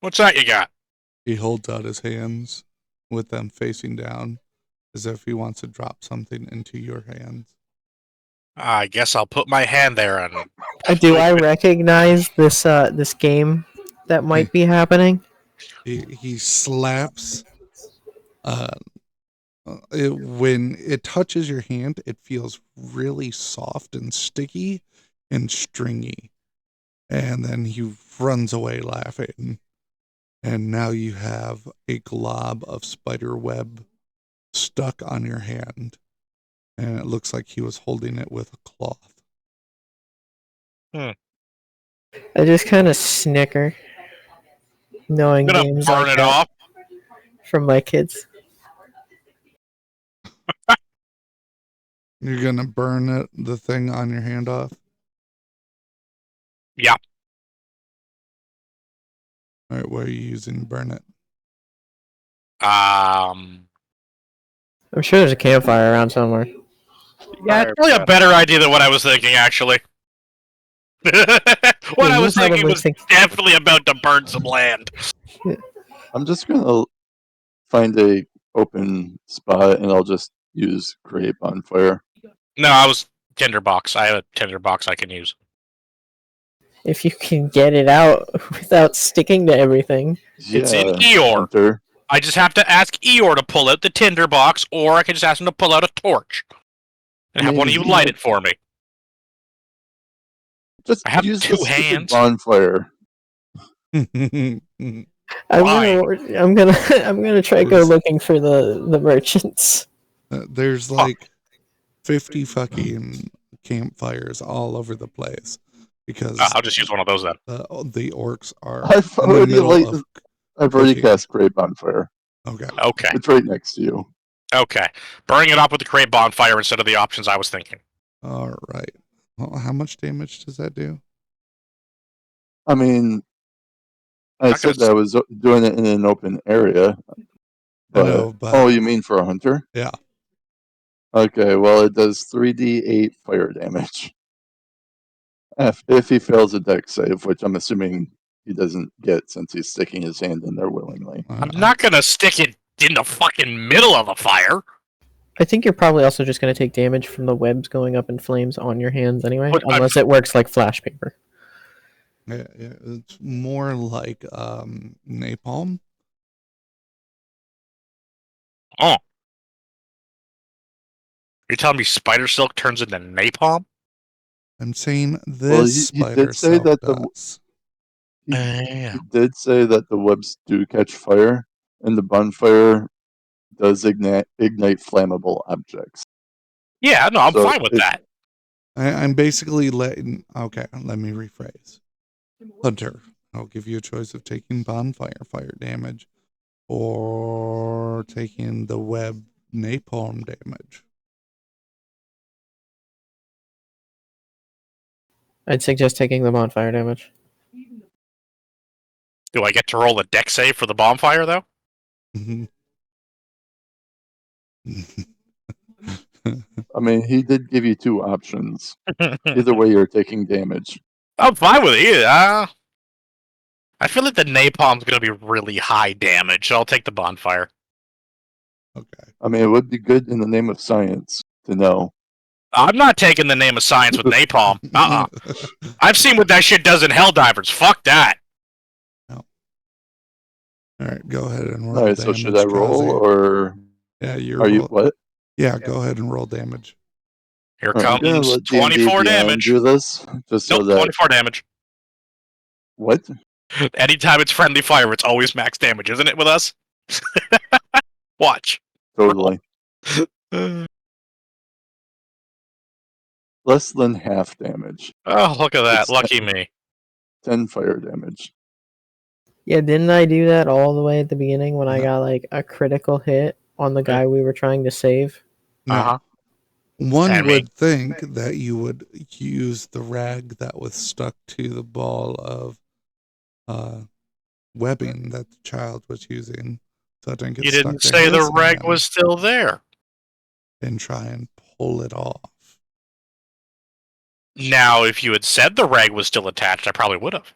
What's that you got? He holds out his hands with them facing down as if he wants to drop something into your hands. I guess I'll put my hand there and... Do I recognize this game that might be happening? He slaps. When it touches your hand, it feels really soft and sticky and stringy. And then he runs away laughing. And now you have a glob of spider web stuck on your hand. And it looks like he was holding it with a cloth. I just kind of snicker, knowing I'm gonna games burn like it that off. from my kids. You're going to burn the thing on your hand off? Yeah. All right, what are you using to burn it? I'm sure there's a campfire around somewhere. Yeah, it's probably a better idea than what I was thinking, actually. What I you was thinking probably was think- definitely about to burn some land. I'm just gonna find a open spot and I'll just use create bonfire. No, I was tinderbox. I have a tinderbox I can use. If you can get it out without sticking to everything. It's in Yeah, Eeyore. Hunter. I just have to ask Eeyore to pull out the tinderbox, or I can just ask him to pull out a torch and have one of you light it for me. Just I have use the 2 stupid hands. bonfire. I'm Why? gonna try go There's- looking for the merchants. There's like 50 fucking campfires all over the place because I'll just use one of those then. the orcs are I've in the already middle of I've already cooking. cast Great Bonfire. Okay. Okay. It's right next to you. Okay. Burning it up with the crate bonfire instead of the options I was thinking. All right. Well, how much damage does that do? I mean, I Not gonna said that I was doing it in an open area. I know, but oh, you mean for a hunter? yeah. Okay, well, it does 3d8 fire damage. If he fails a dex save, which I'm assuming he doesn't get since he's sticking his hand in there willingly. I'm not gonna stick it in the fucking middle of a fire. I think you're probably also just gonna take damage from the webs going up in flames on your hands anyway, But unless it works like flash paper. It's more like napalm. Oh. You're telling me spider silk turns into napalm? I'm saying this Well, he spider did say silk that does. he did say that the webs do catch fire, and the bonfire does ignite flammable objects. Yeah, no, I'm So fine with that. I'm basically letting. Okay, let me rephrase. Hunter, I'll give you a choice of taking bonfire fire damage or taking the web napalm damage. I'd suggest taking the bonfire damage. Do I get to roll a deck save for the bonfire, though? I mean, he did give you 2 options. Either way, you're taking damage. I'm fine with it. I feel like the napalm's gonna be really high damage, so I'll take the bonfire. Okay. I mean, it would be good in the name of science to know. I'm not taking the name of science with napalm. I've seen what that shit does in Helldivers. Fuck that. No. All right, go ahead and roll All right, damage. so should I roll Kazi. or Yeah, are you what? Yeah, go ahead and roll damage. Here All right, I'm gonna comes let D&D 24 Beyond damage. do this, just so Nope, that 24 damage. what? Anytime it's friendly fire, it's always max damage, isn't it, with us? Watch. Totally less than half damage. Oh, look at that. It's Lucky me. 10 fire damage. Yeah, didn't I do that all the way at the beginning when I No. got like a critical hit on the guy we were trying to save? No. Uh-huh. One And me. would think that you would use the rag that was stuck to the ball of webbing that the child was using, so it didn't get You stuck didn't to say the his reg hand, was still there. and try and pull it off. Now, if you had said the reg was still attached, I probably would have.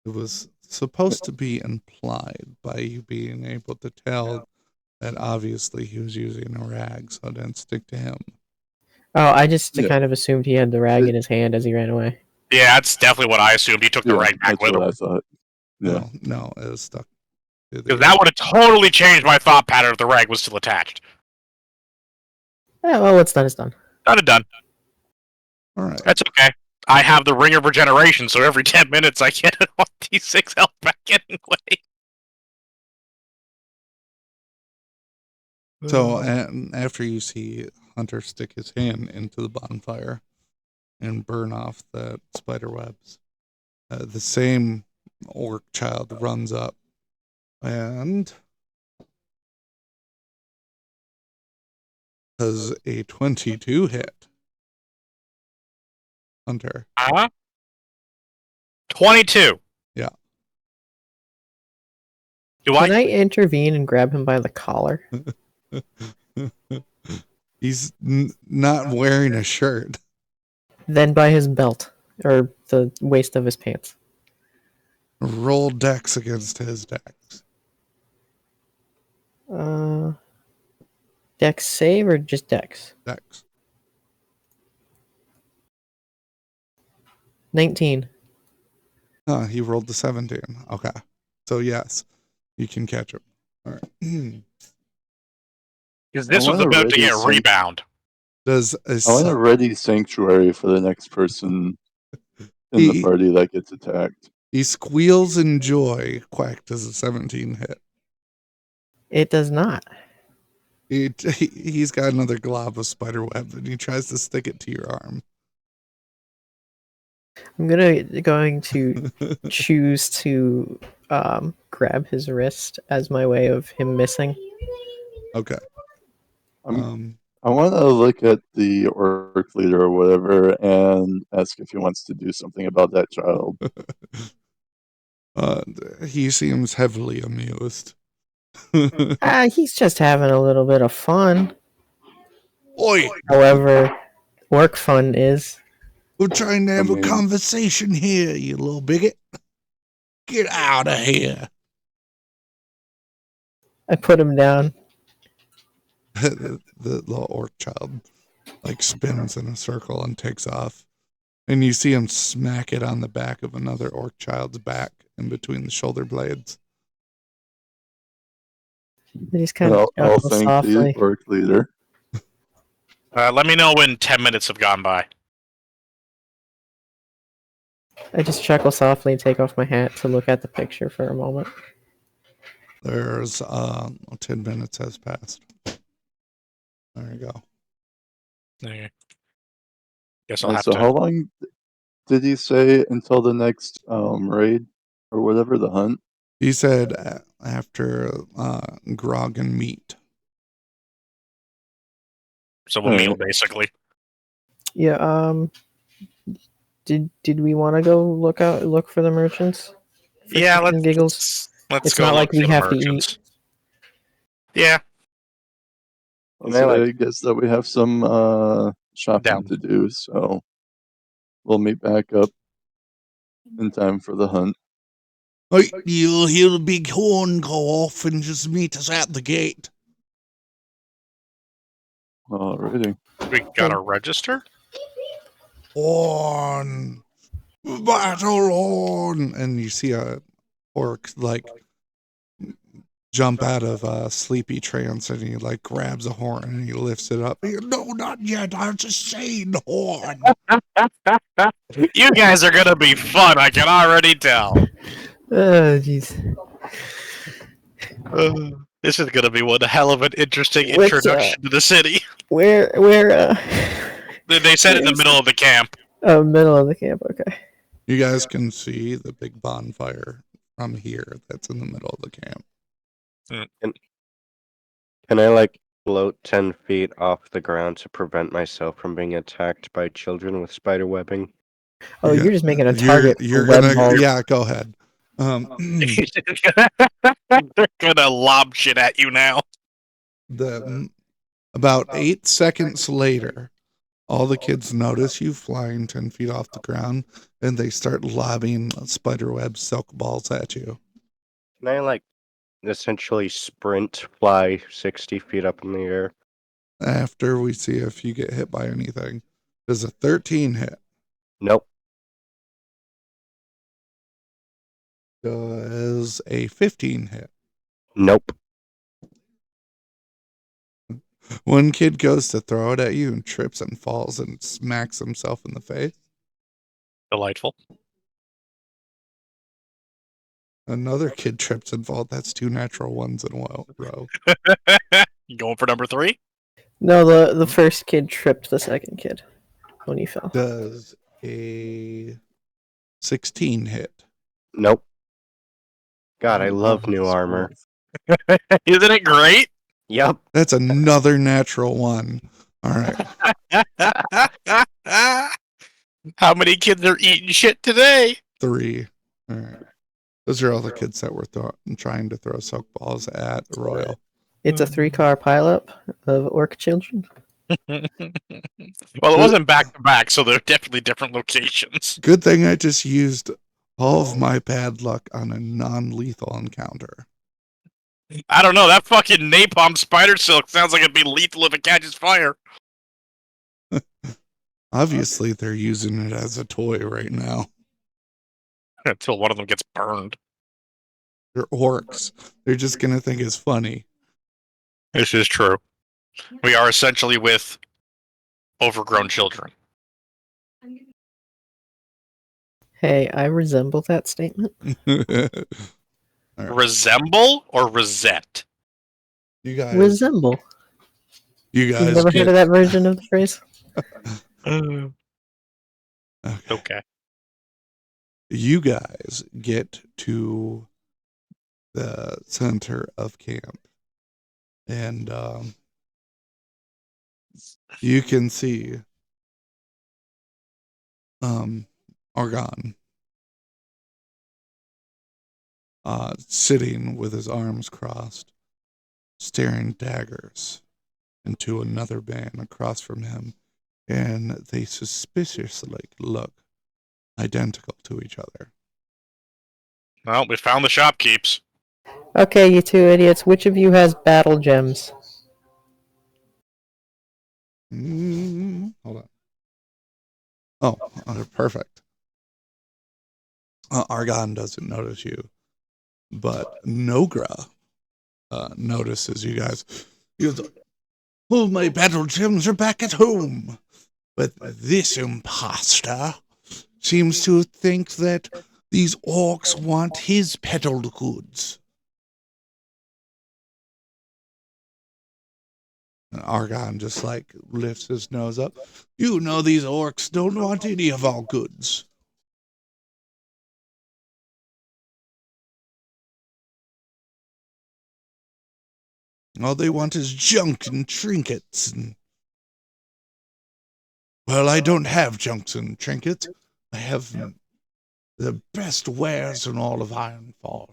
It was supposed to be implied by you being able to tell that obviously he was using a rag, so it didn't stick to him. Oh, I just Yeah. kind of assumed he had the rag in his hand as he ran away. Yeah, that's definitely what I assumed. He took the Yeah, reg back that's with what him. I thought. Yeah. No, it was stuck. Because that would have totally changed my thought pattern if the reg was still attached. Yeah, well, what's done is done. Not a done. All right. That's okay. I have the Ring of Regeneration, so every 10 minutes I get it on D6 health back anyway. So after you see Hunter stick his hand into the bonfire and burn off the spider webs, the same orc child runs up and does a 22 hit. Hunter. 22. Yeah. Do Can I intervene and grab him by the collar? He's not wearing a shirt. Then by his belt or the waist of his pants. Roll dex against his dex. Dex save or just dex? Dex. 19. He rolled the 17. Okay. So yes, you can catch him. All right. Because I this was wanna about to ready get some- rebound. Does a I want to ready sanctuary for the next person in the He- party that gets attacked. he squeals in joy? Quack, does a 17 hit? It does not. He's got another glob of spider web and he tries to stick it to your arm. I'm going to choose to grab his wrist as my way of him missing. Okay. I'm- I want to look at the orc leader or whatever and ask if he wants to do something about that child. He seems heavily amused. He's just having a little bit of fun. Oi, However, work fun is. we're trying to have a mean- conversation here, you little bigot. Get out of here. I put him down. The little orc child like spins in a circle and takes off. And you see him smack it on the back of another orc child's back in between the shoulder blades. I just kind of I'll chuckle thank softly. the orc leader. Let me know when 10 minutes have gone by. I just chuckle softly and take off my hat to look at the picture for a moment. There's 10 minutes has passed. There you go. Okay. Guess I'll have So to. how long did he say until the next raid or whatever, the hunt? He said after grog and meat. So we'll meal basically. Yeah. Did we want to go look for the merchants? For Yeah, shits and giggles. let's It's go. not look like we for the have to merchants. Yeah, I guess that we have some shopping Down. to do, so we'll meet back up in time for the hunt. Hey, you'll hear the big horn go off and just meet us at the gate. Alrighty. we gotta register. On battle on, and you see a orc like jump out of a sleepy trance, and he like grabs a horn and he lifts it up. No, not yet. I just saying the horn. You guys are gonna be fun. I can already tell. Oh, jeez. This is gonna be one hell of an interesting Which, introduction to the city. Where? They said it in the middle of the camp. Oh, middle of the camp. Okay. You guys can see the big bonfire from here. That's in the middle of the camp. Can I like float 10 feet off the ground to prevent myself from being attacked by children with spider webbing? Oh, Yeah, you're just making a target. You're web gonna, ball. yeah. Go ahead. They're gonna lob shit at you now. About 8 seconds later, all the kids notice you flying 10 feet off the ground, and they start lobbing spiderweb silk balls at you. Can I like essentially sprint, fly 60 feet up in the air? After we see if you get hit by anything, does a 13 hit? Nope. Does a 15 hit? Nope. One kid goes to throw it at you and trips and falls and smacks himself in the face. Delightful. Another kid trips and falls. That's 2 natural ones in a row. You going for number 3? No, the first kid tripped the second kid when he fell. Does a 16 hit? Nope. God, I love new armor. Isn't it great? Yep. That's another natural one. All right. How many kids are eating shit today? 3. All right. Those are all the kids that were trying to throw soak balls at Royal. It's a 3-car pileup of orc children. Well, it wasn't back to back, so they're definitely different locations. Good thing I just used all of my bad luck on a non-lethal encounter. I don't know. That fucking napalm spider silk sounds like it'd be lethal if it catches fire. Obviously, they're using it as a toy right now. Until one of them gets burned. They're orcs. They're just gonna think it's funny. This is true. We are essentially with overgrown children. Hey, I resemble that statement. All right. Resemble or resent? You guys, Resemble. you You've guys never heard get of that version of the phrase? okay. Okay. You guys get to the center of camp, and you can see Argon sitting with his arms crossed, staring daggers into another man across from him, and they suspiciously look identical to each other. Well, we found the shopkeeps. Okay, you two idiots. Which of you has battle gems? Hold on. Oh, perfect. Argon doesn't notice you, but Nogra notices you guys. He goes, "All my battle gems are back at home, but this imposter seems to think that these orcs want his peddled goods." And Argon just like lifts his nose up. "You know these orcs don't want any of our goods." All they want is junk and trinkets. Well, I don't have junks and trinkets. I have the best wares in all of Ironfall.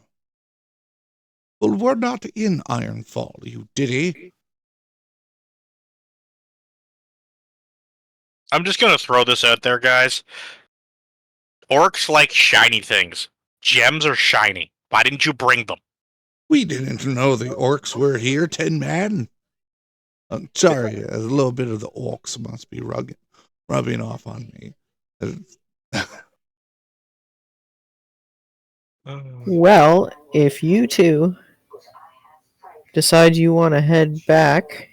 Well, we're not in Ironfall, you diddy. I'm just gonna throw this out there, guys. Orcs like shiny things. Gems are shiny. Why didn't you bring them? We didn't know the orcs were here, Tin Man. Sorry, a little bit of the orcs must be rubbing off on me. Well, if you two decide you want to head back,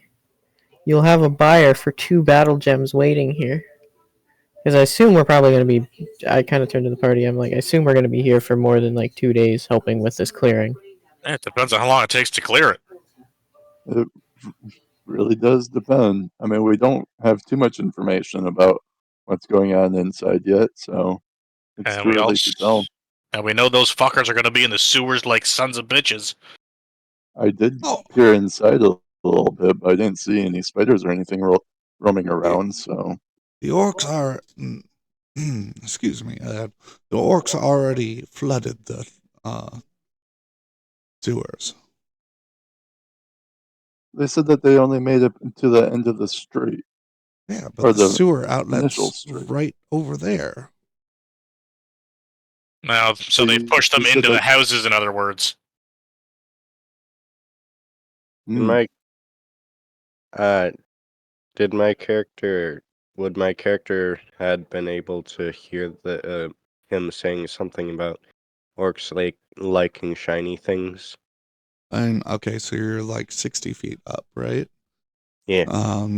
you'll have a buyer for 2 battle gems waiting here. Because I assume we're probably going to be. I kind of turned to the party. I'm like, I assume we're going to be here for more than like 2 days helping with this clearing. It depends on how long it takes to clear it. It really does depend. I mean, we don't have too much information about what's going on inside yet, so it's And too we early to tell. and we know those fuckers are gonna be in the sewers like sons of bitches. I did Oh, peer inside a little bit, but I didn't see any spiders or anything roaming around, so the orcs are. Excuse me. The orcs already flooded the sewers. they said that they only made it to the end of the street, Yeah, but or the the sewer initial outlet's street. right over there. Now, so they've you- pushed them you said into the that- houses, in other words. Hmm. Uh, did my character would my character had been able to hear the him saying something about orcs liking shiny things? And okay, so you're like 60 feet up, right? Yeah.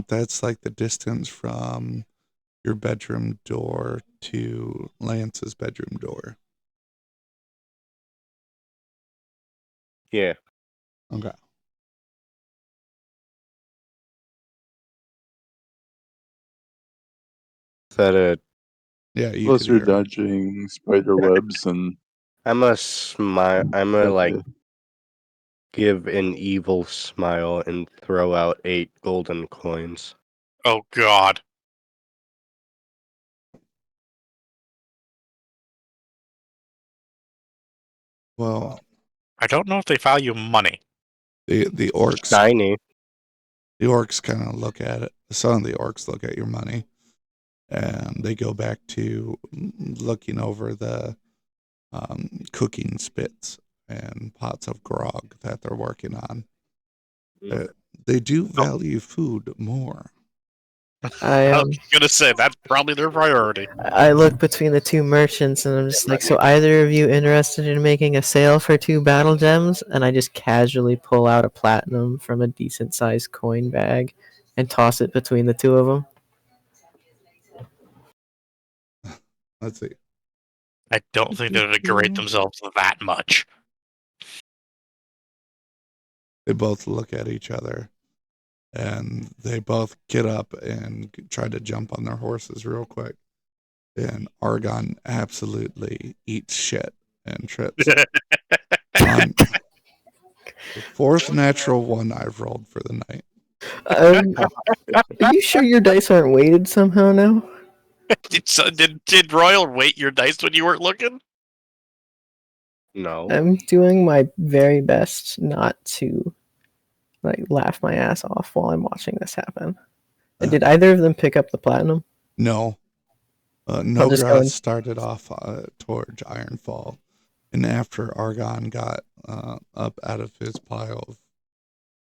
That's like the distance from your bedroom door to Lance's bedroom door. Yeah. Okay. Is that Yeah, you Plus, could you're hear him. dodging spider webs and I'm a smile. I'm a like yeah. give an evil smile and throw out 8 golden coins. Oh God. Well, I don't know if they value money. the orcs Shiny. kind of look at it. Some of the orcs look at your money, and they go back to looking over the cooking spits and pots of grog that they're working on. They do value food more. I I was gonna say that's probably their priority. I look between the two merchants and I'm just like, so either of you interested in making a sale for 2 battle gems? And I just casually pull out a platinum from a decent sized coin bag and toss it between the two of them. Let's see. I don't think they'd degrade themselves that much. They both look at each other, and they both get up and try to jump on their horses real quick. And Argon absolutely eats shit and trips. On the 4th natural one I've rolled for the night. Are you sure your dice aren't weighted somehow now? Did Royal weight your dice when you weren't looking? No. I'm doing my very best not to like laugh my ass off while I'm watching this happen. Did either of them pick up the platinum? No. I'll just go Nogra and- started off towards Ironfall, and after Argon got up out of his pile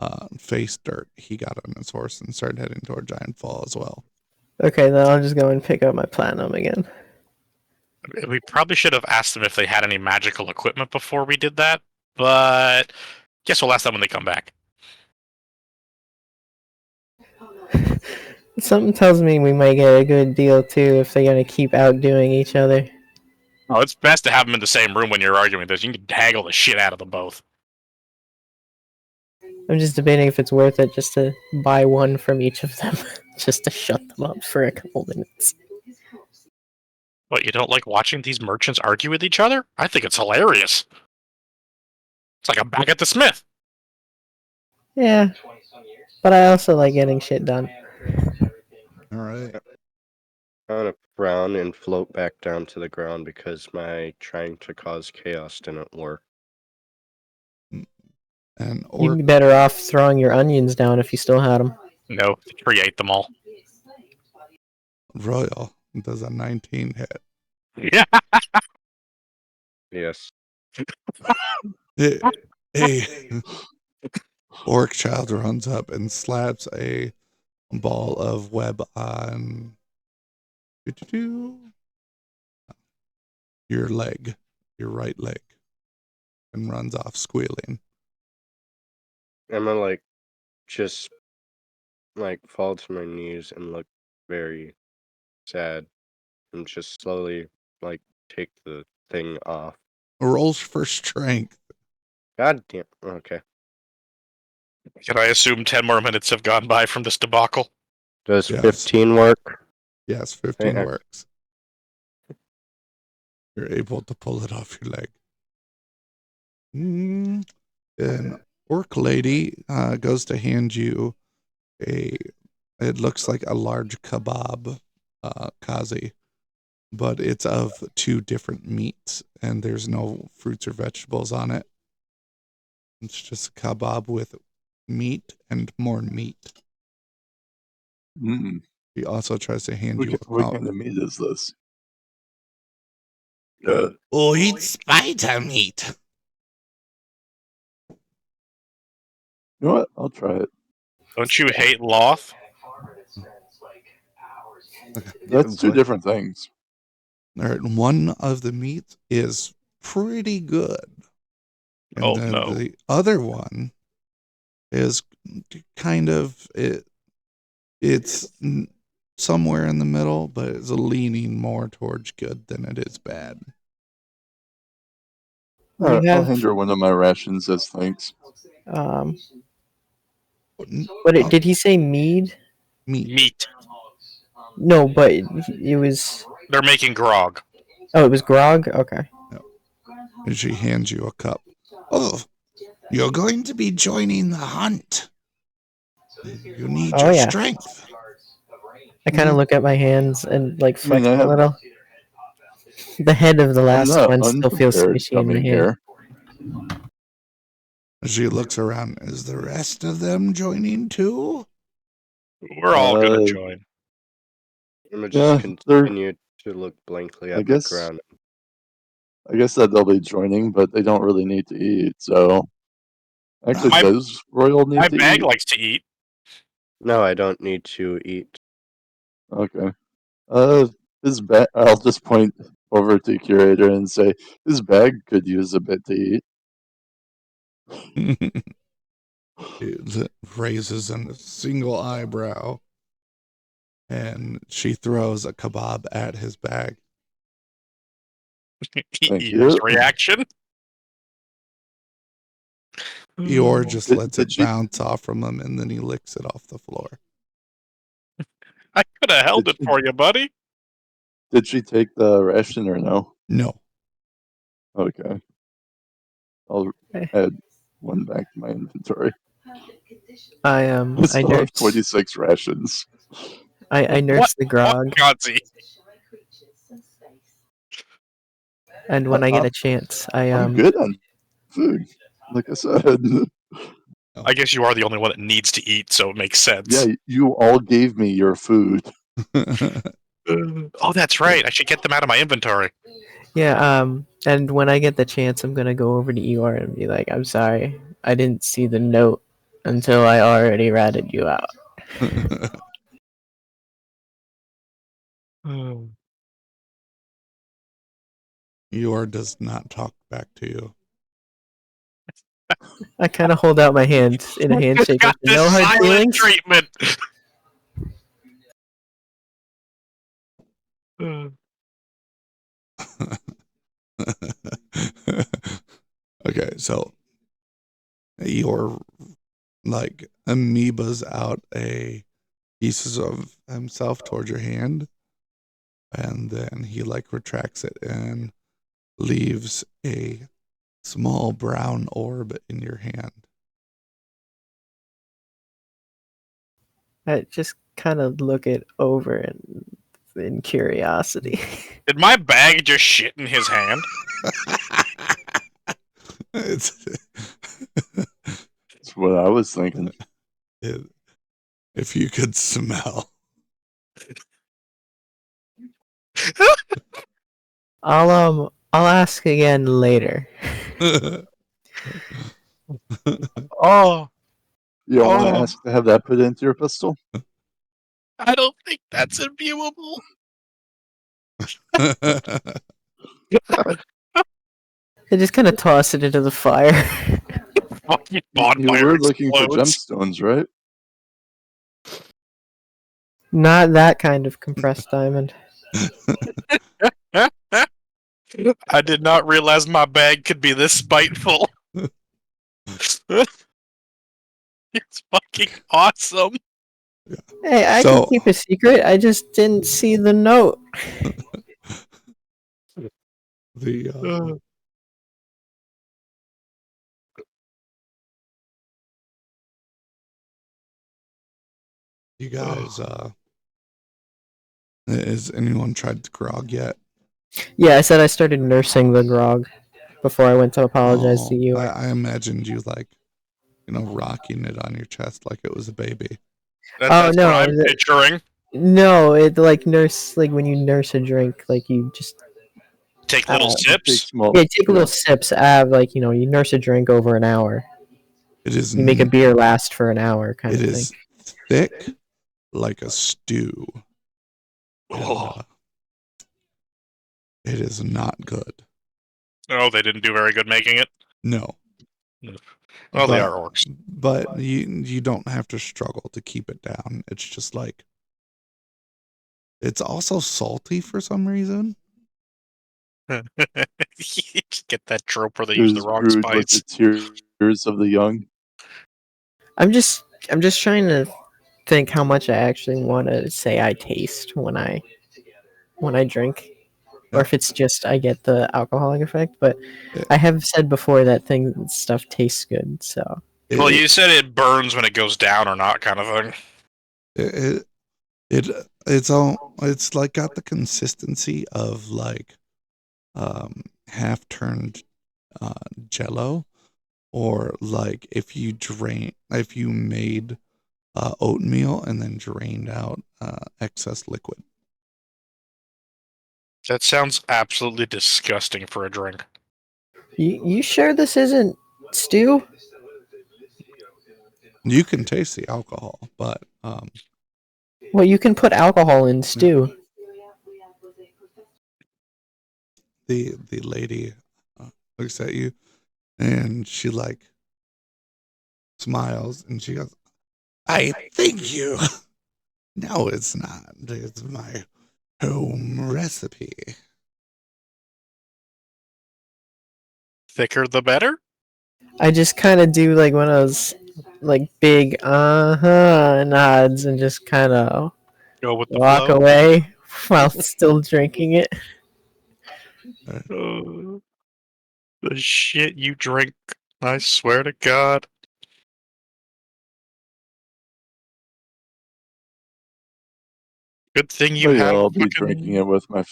of face dirt, he got on his horse and started heading towards Ironfall as well. Okay, then I'll just go and pick up my platinum again. We probably should have asked them if they had any magical equipment before we did that, but guess we'll ask them when they come back. Something tells me we might get a good deal too if they're gonna keep outdoing each other. Oh, it's best to have them in the same room when you're arguing this. You can haggle the shit out of them both. I'm just debating if it's worth it just to buy one from each of them, just to shut them up for a couple minutes. What, you don't like watching these merchants argue with each other? I think it's hilarious. It's like I'm back at the Smith. Yeah, but I also like getting shit done. All right. I'm gonna frown and float back down to the ground because my trying to cause chaos didn't work. And You'd Orc be better off throwing your onions down if you still had them. No, the tree ate them all. Royal does a 19 hit. Yeah. Yes. A Orc child runs up and slaps a ball of web on your leg, your right leg, and runs off squealing. I'm gonna just fall to my knees and look very sad and just slowly take the thing off. Rolls for strength. God damn. Okay. Can I assume 10 more minutes have gone by from this debacle? Does Yes. 15 work? Yes, 15 Okay. works. You're able to pull it off your leg. An orc lady goes to hand you it looks like a large kebab kazi, but it's of 2 different meats, and there's no fruits or vegetables on it. It's just a kebab with meat and more meat. Mm. He also tries to hand you a What cup. kind of meat is this? Oh, it's spider meat. You know what? I'll try it. Don't you hate Loth? That's 2 What? different things. All right, one of the meats is pretty good. And Oh, then no. the other one is kind of it's somewhere in the middle, but it's leaning more towards good than it is bad. Alright, I'll have- hand her one of my rations as thanks. But Oh, did he say mead? meat. Meat. No, but it was. They're making grog. Oh, it was grog. Okay. And she hands you a cup. Oh, you're going to be joining the hunt. You need Oh, your yeah. strength. I kind of look at my hands and flex I a have- little. The head of the I'm last not one still feels unprepared squishy in my coming hand. here. She looks around. Is the rest of them joining too? We're all going Uh, to join. I'm gonna Yeah, just they're- continue to look blankly I at the guess- ground. I guess that they'll be joining, but they don't really need to eat, so... Actually, My- does Royal need My to bag eat? likes to eat. No, I don't need to eat. Okay. His bag. I'll just point over to curator and say his bag could use a bit to eat. It raises a single eyebrow, and she throws a kebab at his bag. Thank His you. reaction. Eeyore just lets Did it she? bounce off from him, and then he licks it off the floor. I could have held Did it for you, buddy. Did she take the ration or no? No. Okay. I'll add one back to my inventory. I I still have nurse 26 rations. I nurse the grog, Godsy. and when I get a chance, I'm good on food. Like I said. I guess you are the only one that needs to eat, so it makes sense. Yeah, you all gave me your food. Oh, that's right. I should get them out of my inventory. yeah, and when I get the chance, I'm gonna go over to Eeyore and be like, "I'm sorry, I didn't see the note until I already ratted you out." Eeyore does not talk back to you. I kind of hold out my hand in a handshake. Got With this no hard silent feelings. treatment. Okay, so Eeyore like amoebas out a pieces of himself towards your hand, and then he like retracts it and leaves a small brown orb in your hand. I just kind of look it over in curiosity. Did my bag just shit in his hand? It's, That's what I was thinking. if you could smell. I'll ask again later. Oh, You don't want to Oh. ask to have that put into your pistol? I don't think that's imbuable. I just kind of toss it into the fire. Fucking You bonfire were looking for explodes. gemstones, right? Not that kind of compressed diamond. I did not realize my bag could be this spiteful. It's fucking awesome. Hey, I So- can keep a secret. I just didn't see the note. The you guys has anyone tried the grog yet? Yeah, I said I started nursing the grog before I went to apologize to you. I imagined you like, rocking it on your chest like it was a baby. That's no, what I'm picturing. No, it like when you nurse a drink, like you just Take little Take sips. small. take little sips. You nurse a drink over an hour. It is You make a beer last for an hour, kind it of is thing. thick like a stew. And, Oh. it is not good. Oh, they didn't do very good making it. No. Well, they But- are orcs. But you don't have to struggle to keep it down. It's just like it's also salty for some reason. Just get that trope where they It use the was wrong brewed with spice. the tears of the young. I'm just trying to think how much I actually want to say I taste when I drink, or if it's just I get the alcoholic effect. But Yeah. I have said before that stuff tastes good. So Well, you said it burns when it goes down or not, kind of thing. It's like got the consistency of like half turned jello, or like if you made oatmeal and then drained out excess liquid. That sounds absolutely disgusting for a drink. you sure this isn't stew? You can taste the alcohol, but Well, you can put alcohol in stew. The lady looks at you, and she like smiles, and she goes, "I thank you." No, it's not. It's my home recipe. Thicker the better? I just kind of do like one of those like big nods and just kind of Go with the walk flow. away while still drinking it. Oh, the shit you drink. I swear to God. Good thing you Oh yeah, have I'll be drinking fucking. it with my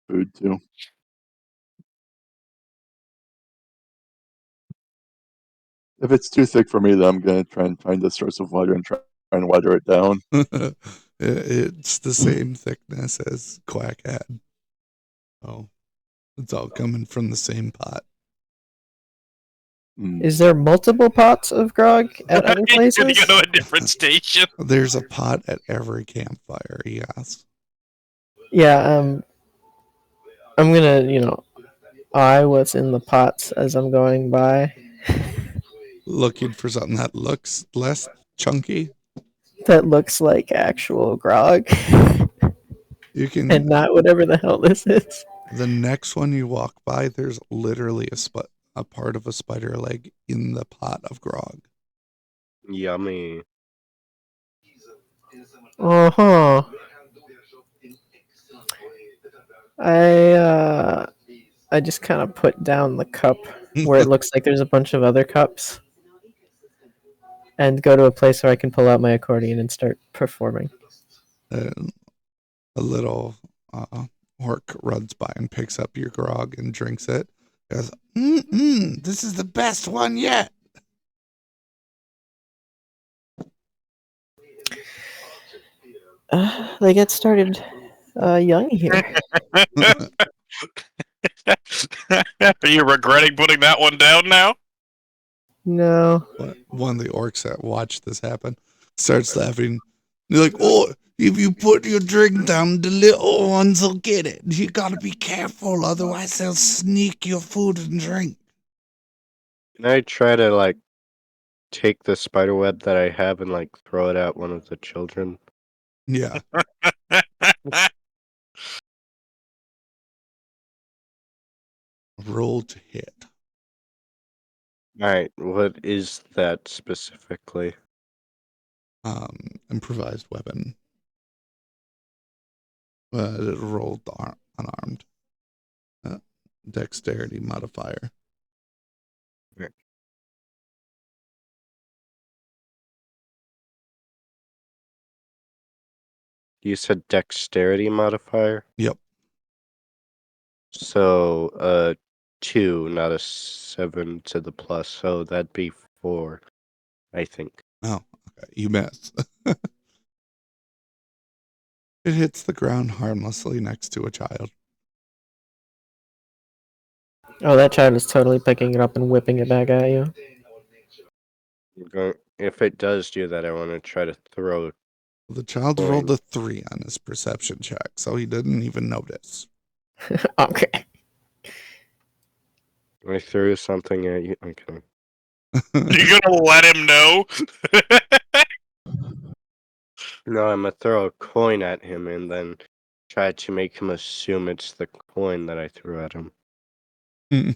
food too. If it's too thick for me, then I'm gonna try and find a source of water and try and water it down. It's the same thickness as Quack had. Oh, it's all coming from the same pot. Is there multiple pots of grog at other You're gonna places? go to a different station. There's a pot at every campfire, yes. Yeah, I'm gonna, eye what's in the pots as I'm going by. Looking for something that looks less chunky. That looks like actual grog You can, and not whatever the hell this is. the next one you walk by, there's literally a part of a spider leg in the pot of grog. Yummy. Uh-huh. I just kind of put down the cup where it looks like there's a bunch of other cups and go to a place where I can pull out my accordion and start performing. A little orc runs by and picks up your grog and drinks it. Goes, this is the best one yet. They get started young here. Are you regretting putting that one down now? No. One of the orcs that watched this happen starts laughing. They're like, "Oh, if you put your drink down, the little ones will get it. You gotta be careful, otherwise they'll sneak your food and drink." Can I try to like take the spider web that I have and like throw it at one of the children? Yeah. Roll to hit. Alright, what is that specifically? Improvised weapon. It rolled unarmed. Dexterity modifier. Okay. You said dexterity modifier? Yep. So, 2, not a 7 to the plus, so that'd be 4, I think. Oh, okay. You miss. It hits the ground harmlessly next to a child. Oh, that child is totally picking it up and whipping it back at you. If it does do that, I want to try to throw it. The child Coin. rolled a 3 on his perception check, so he didn't even notice. Okay. I threw something at you. Okay. You gonna let him know? No, I'm gonna throw a coin at him and then try to make him assume it's the coin that I threw at him. I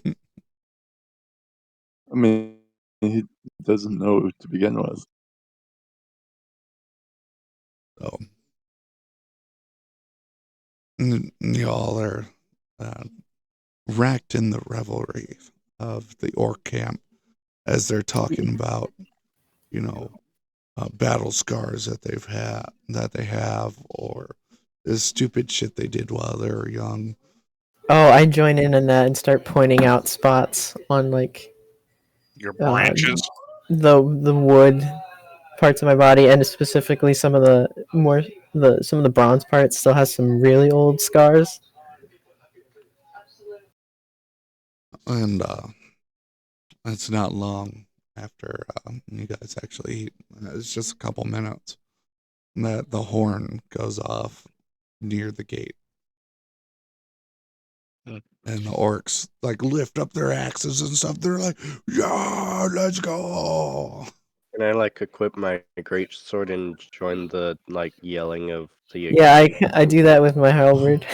mean, he doesn't know to begin with. So, y'all are racked in the revelry of the orc camp as they're talking about, battle scars that they have, or the stupid shit they did while they were young. Oh, I join in on that and start pointing out spots on like Your branches. the wood parts of my body, and specifically some of the bronze parts still has some really old scars. And it's not long after you guys actually eat. It's just a couple minutes that the horn goes off near the gate. Hmm. And the orcs like lift up their axes and stuff. They're like, yeah, let's go. Can I like equip my great sword and join the like yelling of the? Yeah, I do that with my halberd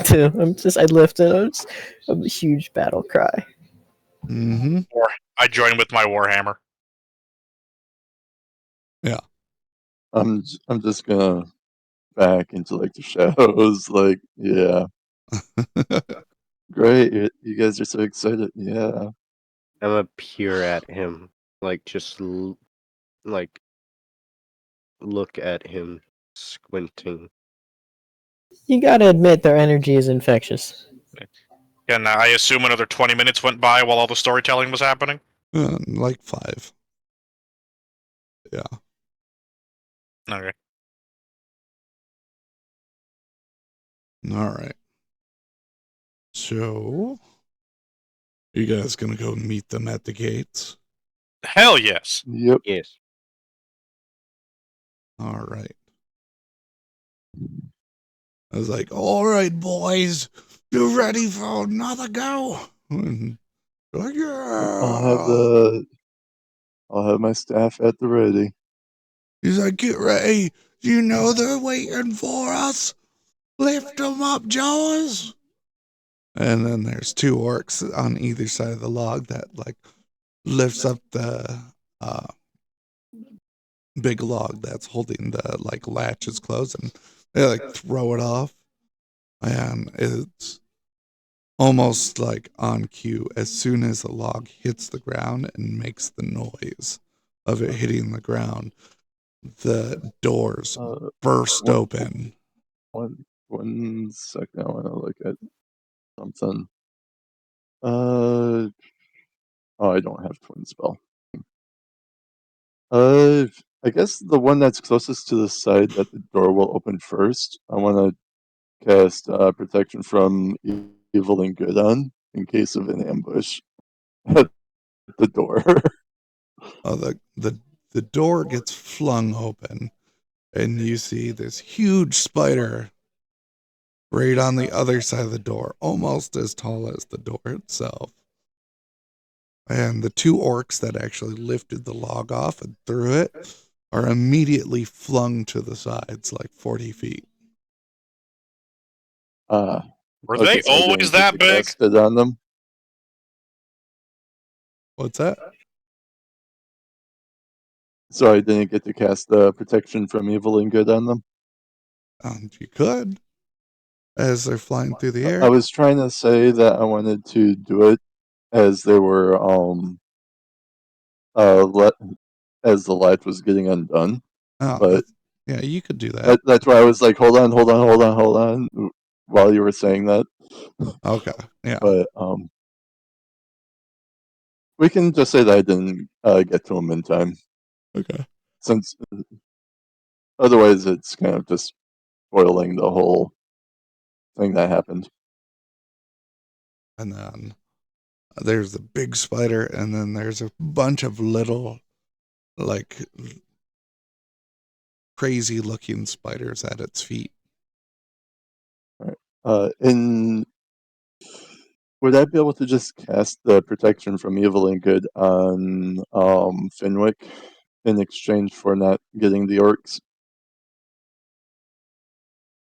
too. I lift it. I'm a huge battle cry. Mm-hmm. Or I join with my warhammer. Yeah. I'm just gonna back into like the shadows. Like, yeah, great. You guys are so excited. Yeah. I'm a peer at him, like just like look at him squinting. You gotta admit their energy is infectious. And I assume another 20 minutes went by while all the storytelling was happening. Like 5. Yeah. Okay. All right. So, you guys gonna go meet them at the gates? Hell yes. Yep. Yes. All right. I was like, all right, boys, you ready for another go? And they're like, yeah. I'll have my staff at the ready. He's like, get ready. You know they're waiting for us. Lift them up, Jaws. And then there's 2 orcs on either side of the log that like lifts up the big log that's holding the like latches closed, and they like throw it off. And it's almost like on cue. As soon as the log hits the ground and makes the noise of it hitting the ground, the doors burst one- open. One second, I want to look at something. Oh, I don't have twin spell. I guess the one that's closest to the side that the door will open first. I want to cast protection from evil and good on in case of an ambush at the door. The door gets flung open, and you see this huge spider right on the other side of the door, almost as tall as the door itself. And the 2 orcs that actually lifted the log off and threw it are immediately flung to the sides like 40 feet. Were they So I always didn't get that to big? cast it on them. What's that? So I didn't get to cast the protection from evil and good on them. You could, as they're flying through the I air. was trying to say that I wanted to do it as they were as the latch was getting undone. Oh, But yeah, you could do that. that's why I was like, hold on, while you were saying that. Okay, yeah. But we can just say that I didn't get to him in time, Okay. since otherwise it's kind of just spoiling the whole thing that happened. And then there's the big spider, and then there's a bunch of little, like, crazy looking spiders at its feet. And would I be able to just cast the protection from evil and good on Finwick in exchange for not getting the orcs?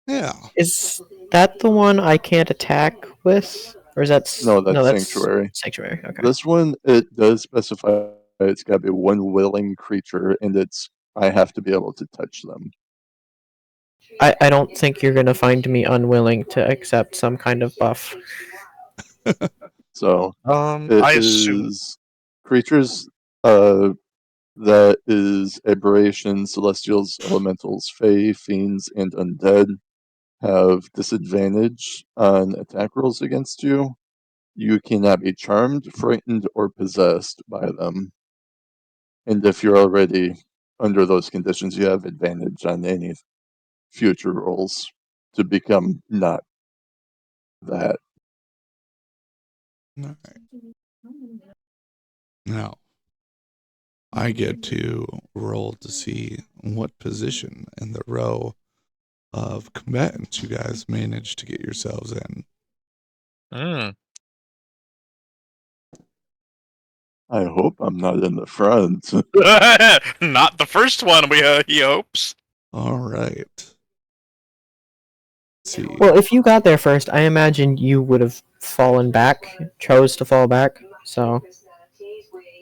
Yeah. Is that the one I can't attack with, or is that No, that's Sanctuary. Sanctuary? Okay. This one, it does specify it's got to be one willing creature, and I have to be able to touch them. I don't think you're gonna find me unwilling to accept some kind of buff. So it I assume is creatures that is aberrations, celestials, elementals, fae, fiends, and undead have disadvantage on attack rolls against you. You cannot be charmed, frightened, or possessed by them. And if you're already under those conditions, you have advantage on any future rolls to become not that. All right. Now, I get to roll to see what position in the row of combatants you guys managed to get yourselves in. Mm. I hope I'm not in the front. Not the first one, he hopes. All right. Let's see. Well, if you got there first, I imagine you would have fallen back, chose to fall back. So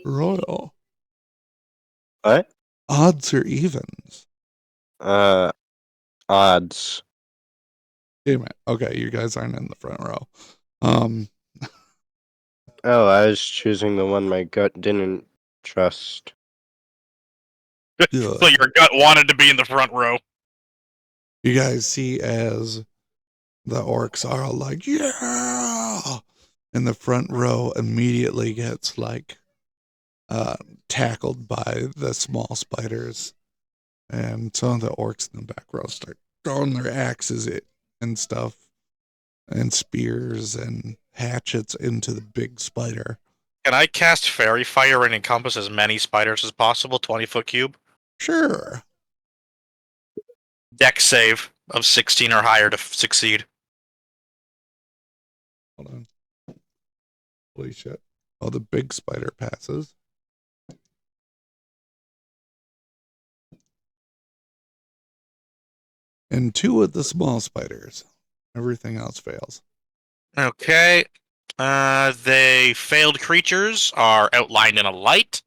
Royal. What? Odds or evens? Odds. Damn it. Okay, you guys aren't in the front row. Um, Oh, I was choosing the one my gut didn't trust. good. So your gut wanted to be in the front row. You guys see as the orcs are all like, yeah! And the front row immediately gets like tackled by the small spiders. And some of the orcs in the back row start throwing their axes and stuff and spears and hatchets into the big spider. Can I cast Fairy Fire and encompass as many spiders as possible? 20-foot cube. Sure. Dex save of 16 or higher to succeed. Hold on. Holy shit. Oh, the big spider passes. And 2 of the small spiders. Everything else fails. Okay. They failed creatures are outlined in a light,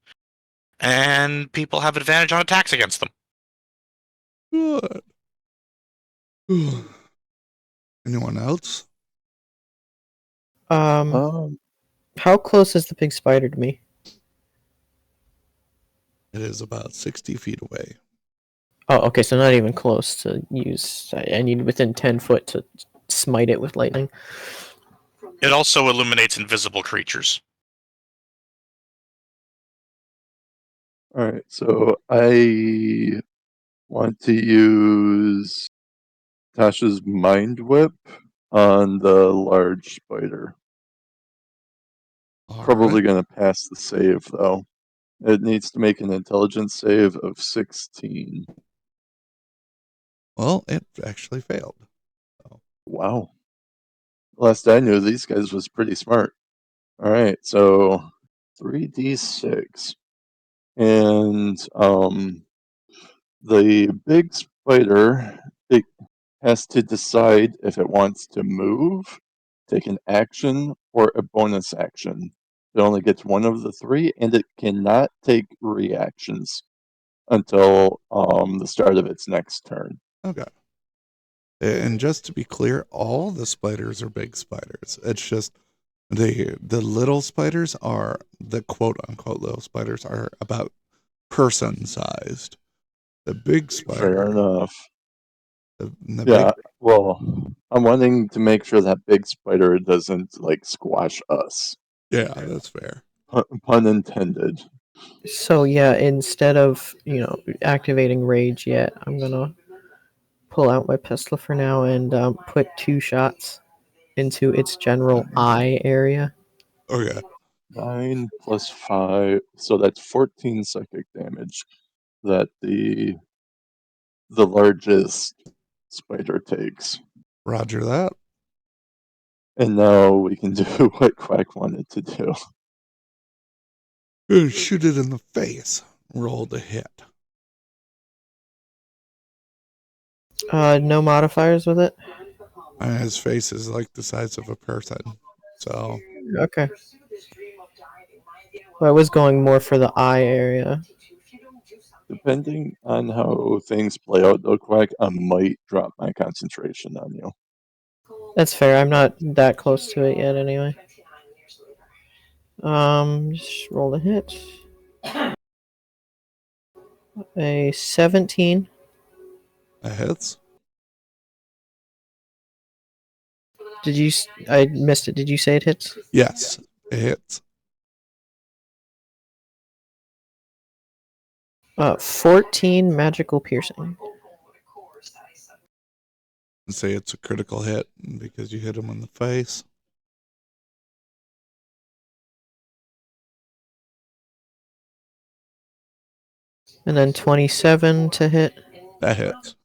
and people have advantage on attacks against them. Good. Anyone else? Um, how close is the big spider to me? It is about 60 feet away. Oh, okay, so not even close to use. I need within 10 foot to smite it with lightning. It also illuminates invisible creatures. all right, so I want to use Tasha's Mind Whip on the large spider. All Probably right. going to pass the save, though. It needs to make an intelligence save of 16. Well, it actually failed. Wow. Last I knew, these guys was pretty smart. All right, so 3d6. And the big spider, it has to decide if it wants to move, take an action, or a bonus action. It only gets one of the 3, and it cannot take reactions until the start of its next turn. Okay. And just to be clear, all the spiders are big spiders. It's just the little spiders are the quote unquote little spiders are about person sized. The big spider, Fair enough. the Yeah, big, well, I'm wanting to make sure that big spider doesn't like squash us. yeah, that's fair. Pun intended. So yeah, instead of activating rage yet, I'm gonna pull out my pistol for now and put 2 shots into its general eye area. Okay. 9 plus 5, so that's 14 psychic damage that the largest spider takes. Roger that. And now we can do what Quack wanted to do. Gonna shoot it in the face. Roll to hit. No modifiers with it. And his face is like the size of a person. So Okay. Well, I was going more for the eye area. Depending on how things play out, though, Quack, I might drop my concentration on you. That's fair. I'm not that close to it yet, anyway. Just roll a hit. A 17. that hits. Did you? I missed it. Did you say it hits? Yes, it hits. 14 magical piercing. And say it's a critical hit because you hit him in the face. And then 27 to hit. That hits.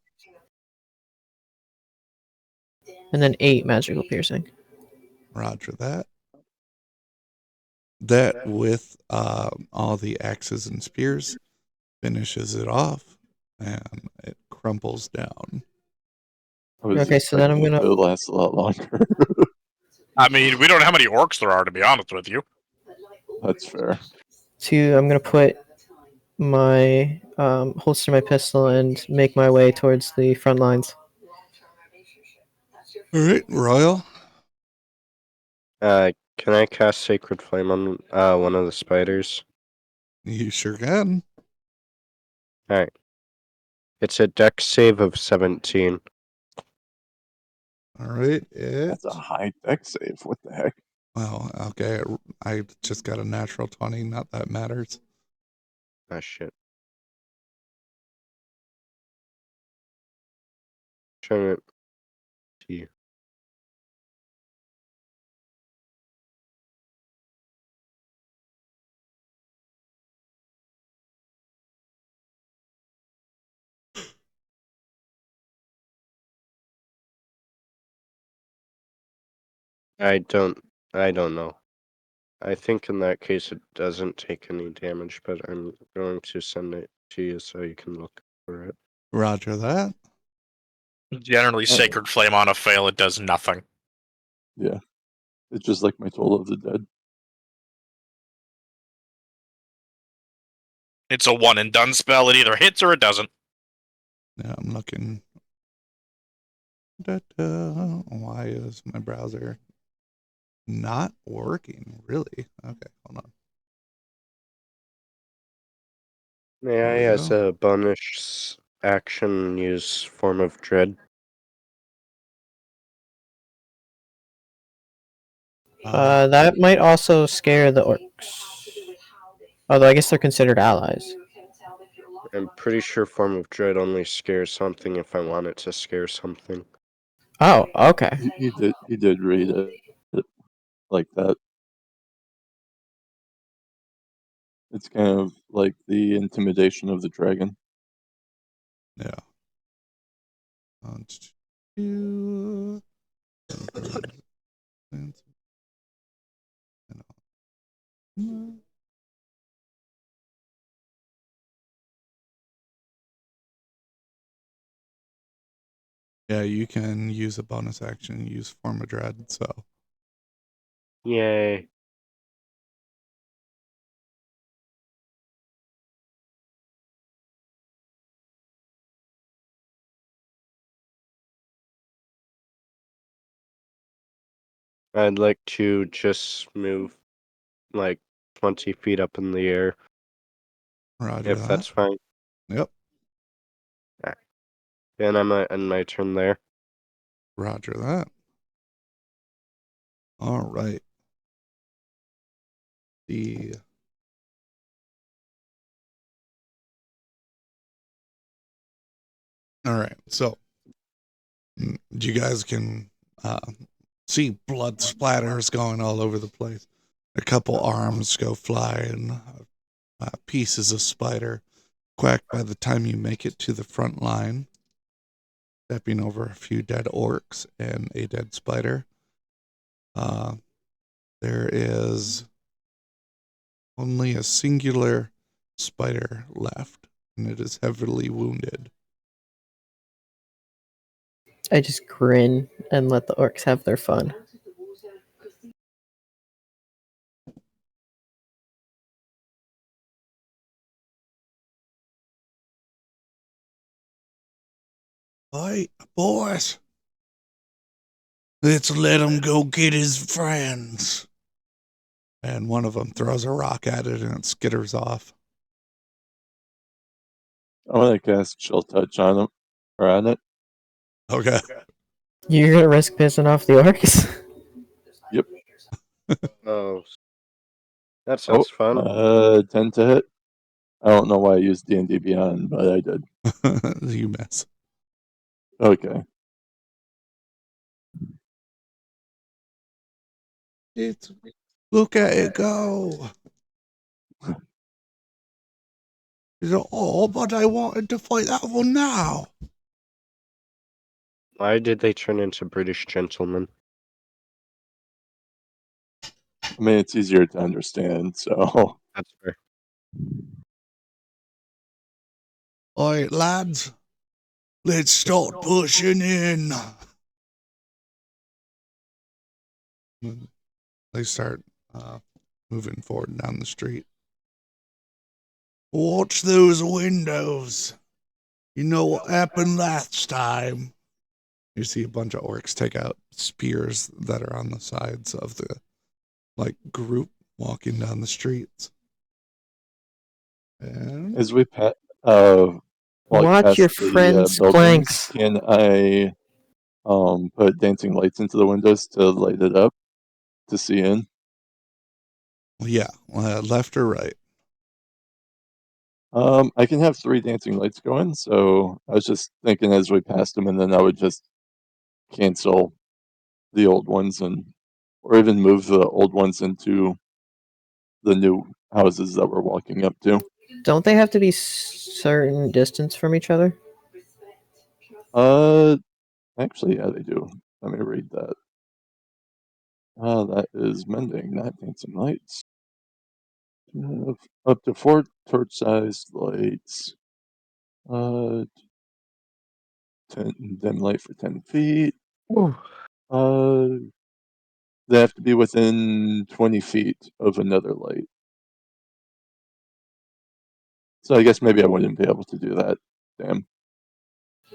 And then 8 magical piercing. Roger that. That with all the axes and spears finishes it off, and it crumples down. I was Okay, so then I'm expecting it gonna. to last a lot longer. I mean, we don't know how many orcs there are, to be honest with you. That's fair. I'm gonna put my holster my pistol and make my way towards the front lines. All right, Royal. Can I cast Sacred Flame on one of the spiders? You sure can. Alright. It's a dex save of 17. All right, That's a high deck save. What the heck? well, okay. I just got a natural 20. Not that matters. Ah, shit. Trying to see. I don't know. I think in that case it doesn't take any damage, but I'm going to send it to you so you can look for it. Roger that. Generally, Sacred Flame on a fail, it does nothing. Yeah. It's just like my Toll of the Dead. It's a one and done spell. It either hits or it doesn't. Yeah, I'm looking. Why is my browser not working? Really? Okay, hold on. May There I, we as go. a bonus action, use Form of Dread? That might also scare the orcs. Although I guess they're considered allies. I'm pretty sure Form of Dread only scares something if I want it to scare something. Oh, okay. He did read it like that. It's kind of like the intimidation of the dragon. Yeah. Two. Yeah, you can use a bonus action, use Form of Dread, so. Yay. I'd like to just move like 20 feet up in the air, Roger if that. that's fine. Yep. And I'm at my turn there. Roger that. All right. The All right. So you guys can see blood splatters going all over the place. A couple arms go flying, pieces of spider quack by the time you make it to the front line, stepping over a few dead orcs and a dead spider. There is only a singular spider left, and it is heavily wounded. I just grin and let the orcs have their fun. Hey, boys, let's let him go get his friends. And one of them throws a rock at it and it skitters off. I want to cast Chill Touch on him or on it. Okay. You're gonna risk pissing off the orcs? Yep. Oh, that sounds fun. 10 to hit. I don't know why I used D&D Beyond, but I did. You miss. Okay. Look at it go. He said, oh, but I wanted to fight that one now. Why did they turn into British gentlemen? I mean, it's easier to understand, so. That's fair. All right, lads, let's start pushing in. They start moving forward down the street. Watch those windows. You know what happened last time. You see a bunch of orcs take out spears that are on the sides of the group walking down the streets. And As we walk Watch past your the friend's buildings, flanks. can I put dancing lights into the windows to light it up to see in? yeah, left or right? I can have 3 dancing lights going, so I was just thinking as we passed them, and then I would just cancel the old ones or even move the old ones into the new houses that we're walking up to. Don't they have to be certain distance from each other? Actually, yeah, they do. Let me read that. That is mending, not dancing lights. Up to 4 torch-sized lights. 10 dim light for 10 feet. They have to be within 20 feet of another light. So I guess maybe I wouldn't be able to do that. Damn.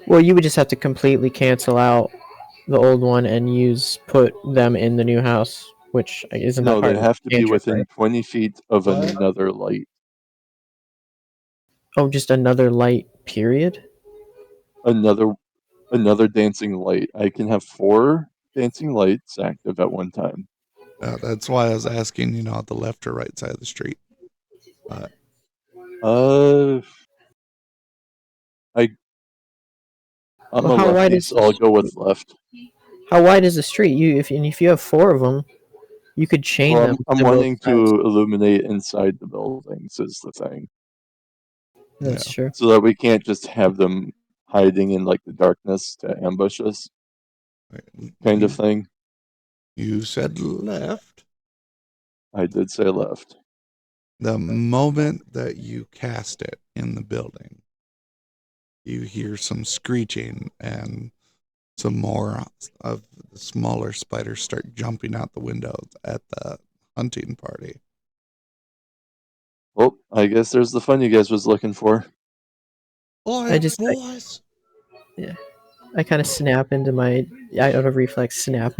Well, you would just have to completely cancel out the old one and put them in the new house, which isn't that No, hard they of have a to be cantrip, within right? 20 feet of What? another light. Oh, just another light, period? Another dancing light. I can have 4 dancing lights active at one time. That's why I was asking, the left or right side of the street. Uh, I'm Well, a how wide lefty, is so I'll go with left. the street? If you have 4 of them, you could chain Well, them I'm to both wanting sides. to illuminate inside the buildings is the thing, That's Yeah. true. so that we can't just have them hiding in the darkness to ambush us, kind of thing. You said left. I did say left. The moment that you cast it in the building, you hear some screeching and some more of the smaller spiders start jumping out the windows at the hunting party. Well, I guess there's the fun you guys was looking for. Oi, I boys! I kind of snap into out of reflex, snap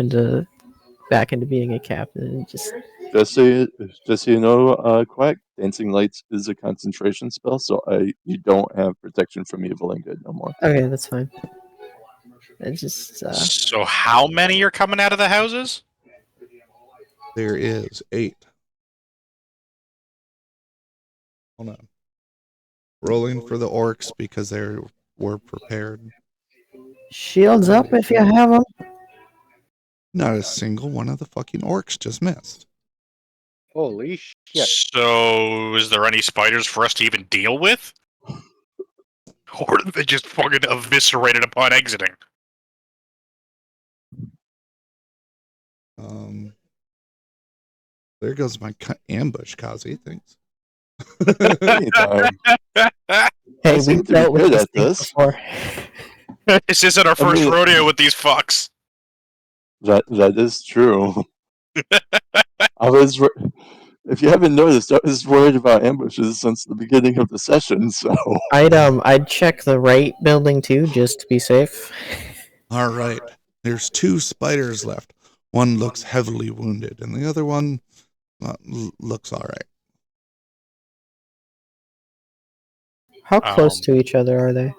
back into being a captain, and just Just so you know, Quack, dancing lights is a concentration spell, so you don't have protection from evil and good no more. okay, that's fine. I just So how many are coming out of the houses? There is 8. Hold on. Rolling for the orcs because they were prepared. shields up if you have them. Not a single one of the fucking orcs just missed. Holy shit. So is there any spiders for us to even deal with? Or did they just fucking eviscerated upon exiting? There goes my ambush, Kazi. Thanks. Anytime. I Hey, seem we've to be dealt with good these at things this. before. This isn't our first mean- rodeo with these fucks. That is true. If you haven't noticed, I was worried about ambushes since the beginning of the session. So I'd check the right building too, just to be safe. All right. There's 2 spiders left. One looks heavily wounded, and the other one looks all right. How close to each other are they?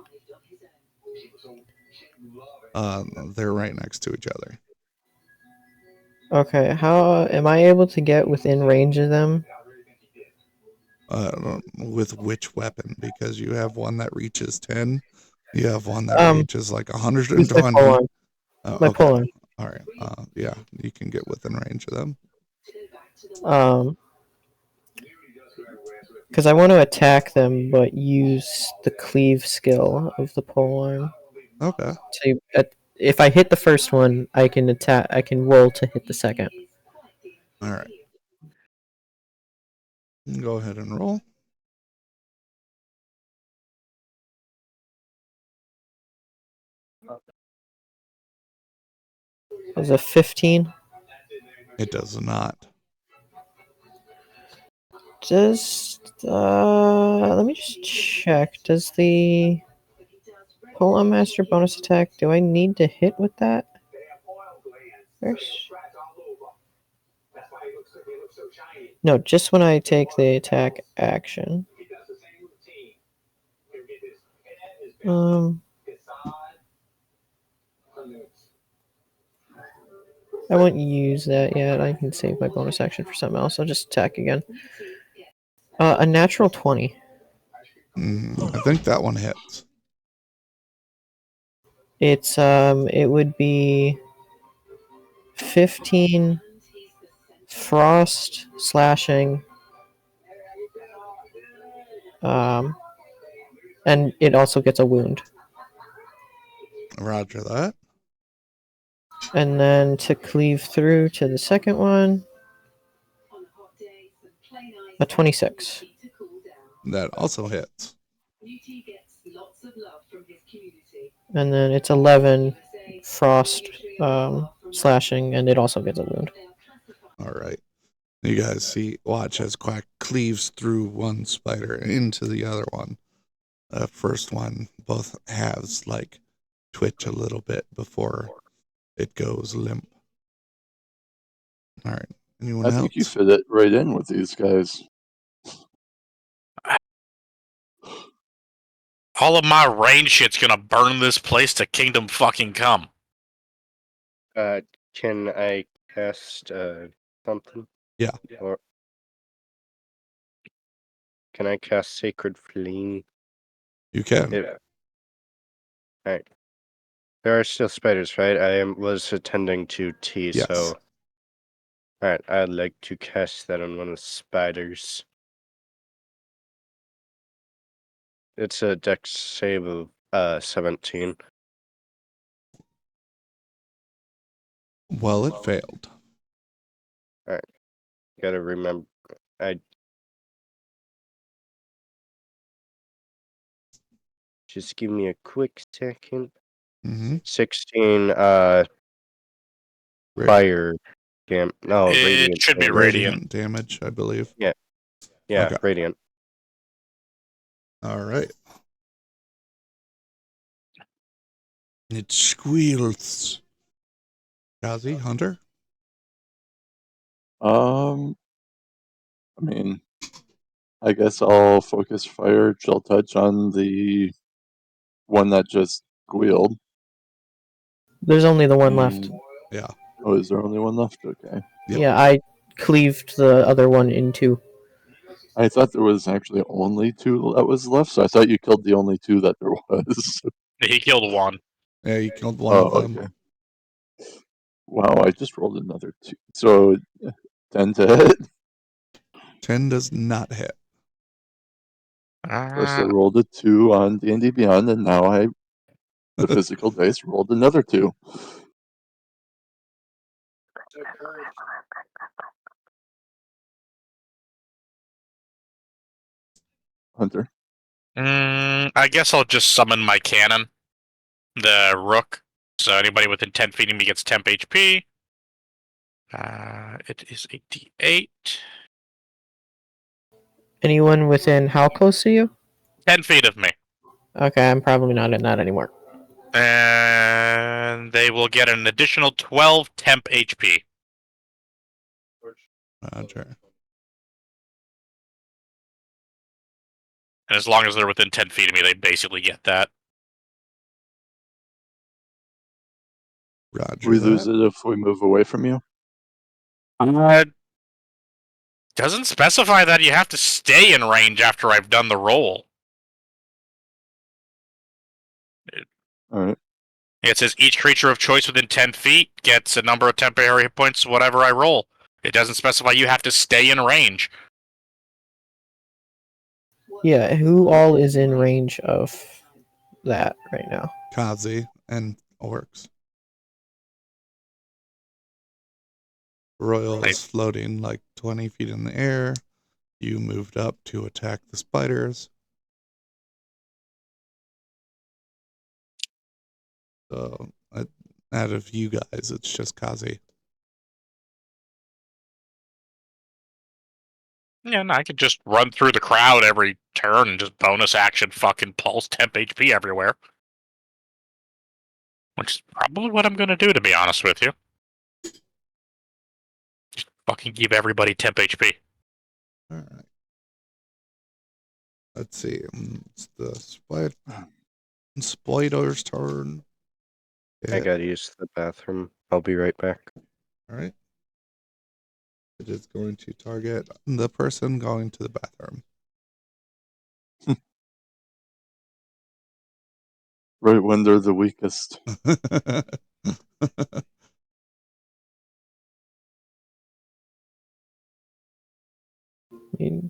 They're right next to each other. Okay, how am I able to get within range of them? With which weapon? Because you have one that reaches 10. You have one that reaches like Use 120. my pole arm. My Okay. pole arm. All right. Yeah, you can get within range of them. Because I want to attack them, but use the cleave skill of the polearm. Okay. If I hit the first one, I can attack. I can roll to hit the second. All right. Go ahead and roll. Is a 15? It does not. Let me just check. Does the Polearm Master bonus attack? Do I need to hit with that first? No, just when I take the attack action. I won't use that yet. I can save my bonus action for something else. I'll just attack again. A natural 20. I think that one hits. It would be 15 frost slashing. And it also gets a wound. Roger that. And then to cleave through to the second one, a 26. That also hits. And then it's 11 frost slashing, and it also gets a wound. All right. You guys see, watch as Quack cleaves through one spider into the other one. First one, both halves like twitch a little bit before it goes limp. All right. Anyone I else? think you fit it right in with these guys. All of my range shit's gonna burn this place to kingdom fucking come. Can I cast something? Yeah. Or can I cast Sacred Flame? You can. Alright. There are still spiders, right? was attending to tea, Yes. so... Alright, I'd like to cast that on one of the spiders. It's a dex save of 17. Well, it failed. Gotta remember... Just give me a quick second. 16, fire... No, It radiant. should be damage. radiant. Damage, I believe. Yeah, Okay. radiant. All right. It squeals. Kazi, Hunter? I mean, I guess I'll focus fire chill touch on the one that just squealed. There's only the one left. Yeah. Oh, is there only one left? Okay. Yep. Yeah, I cleaved the other one in two. I thought there was actually only two that was left, so I thought you killed the only two that there was. He killed one. Yeah, you killed one of them. Okay. Wow, I just rolled another 2. So 10 to hit. 10 does not hit. First I rolled a 2 on D&D Beyond, and now the physical dice rolled another 2. Hunter. I guess I'll just summon my cannon, the rook. So anybody within 10 feet of me gets temp HP. It is a D8. Anyone within how close to you? 10 feet of me. Okay, I'm probably not in that anymore. And they will get an additional 12 temp HP. Roger. And as long as they're within 10 feet of me, they basically get that. Roger. We lose it if we move away from you? Doesn't specify that you have to stay in range after I've done the roll. Alright. It says each creature of choice within 10 feet gets a number of temporary hit points, whatever I roll. It doesn't specify you have to stay in range. Yeah, who all is in range of that right now? Kazi and orcs. Royal Right. is floating like 20 feet in the air. You moved up to attack the spiders. So, out of you guys, it's just Kazi. Yeah, no, I could just run through the crowd every turn and just bonus action fucking pulse temp HP everywhere. Which is probably what I'm gonna do, to be honest with you. Just fucking give everybody temp HP. All right. Let's see. It's the spider's turn. I It, gotta use the bathroom. I'll be right back. all right. It is going to target the person going to the bathroom. Right when they're the weakest. I mean,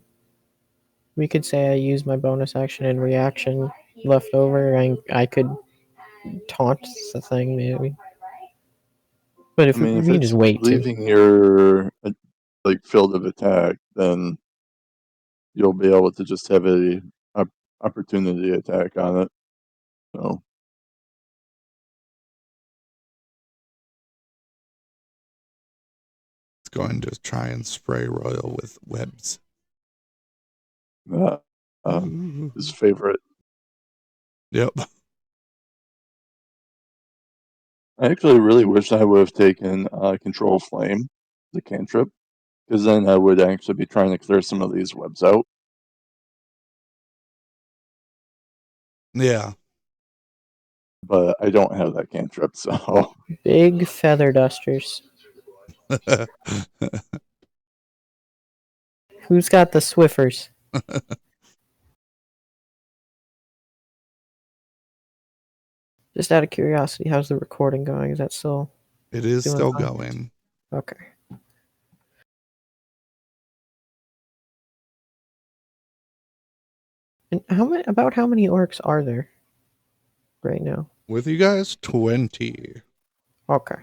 we could say I use my bonus action and reaction left over, and I could taunt the thing maybe. But if I we, mean, if we can just it's wait too. leaving your like field of attack, then you'll be able to just have a opportunity attack on it. So It's going to try and spray Royal with webs. uh, Ooh. his favorite. Yep. I actually really wish I would have taken Control Flame, the cantrip, because then I would actually be trying to clear some of these webs out. Yeah. But I don't have that cantrip, so Big feather dusters. Who's got the Swiffers? Just out of curiosity, how's the recording going? Is that still It is doing still fine? going. Okay. And how many orcs are there right now? With you guys, 20. Okay.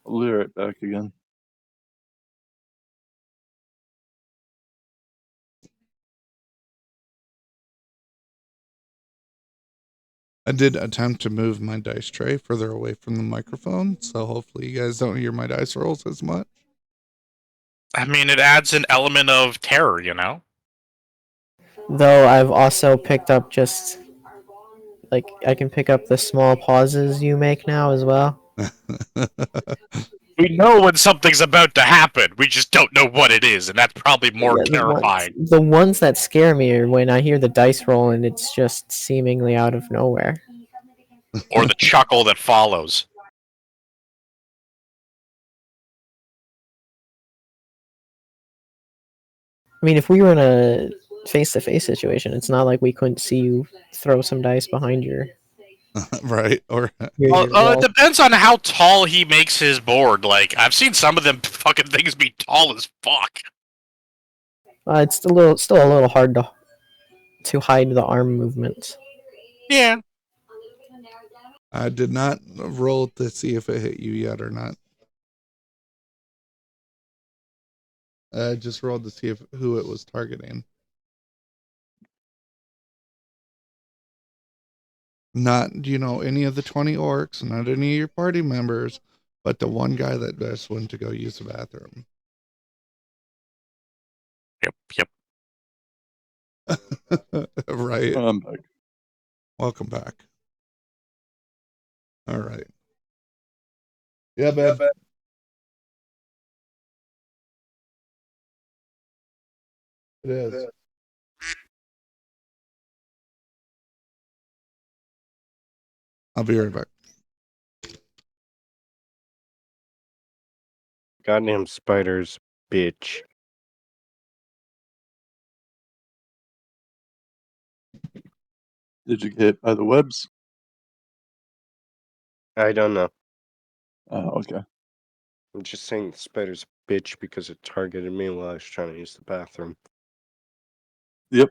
I'll be right back again. I did attempt to move my dice tray further away from the microphone, so hopefully you guys don't hear my dice rolls as much. I mean, it adds an element of terror, you know? Though I've also picked up just like I can pick up the small pauses you make now as well. We know when something's about to happen. We just don't know what it is, and that's probably more Yeah, terrifying. the ones that scare me are when I hear the dice roll and it's just seemingly out of nowhere. Or the chuckle that follows. I mean, if we were in a face-to-face situation, it's not like we couldn't see you throw some dice behind your Right? Or Well, your it wall. depends on how tall he makes his board. Like, I've seen some of them fucking things be tall as fuck. It's still a little hard to hide the arm movements. Yeah. I did not roll to see if it hit you yet or not. I just rolled to see who it was targeting. Not, any of the 20 orcs, not any of your party members, but the one guy that just went to go use the bathroom. Yep. Right. I'm back. Welcome back. All right. Yeah, man. It is. I'll be right back. Goddamn spiders, bitch. Did you get hit by the webs? I don't know. Okay. I'm just saying the spider's bitch because it targeted me while I was trying to use the bathroom. Yep.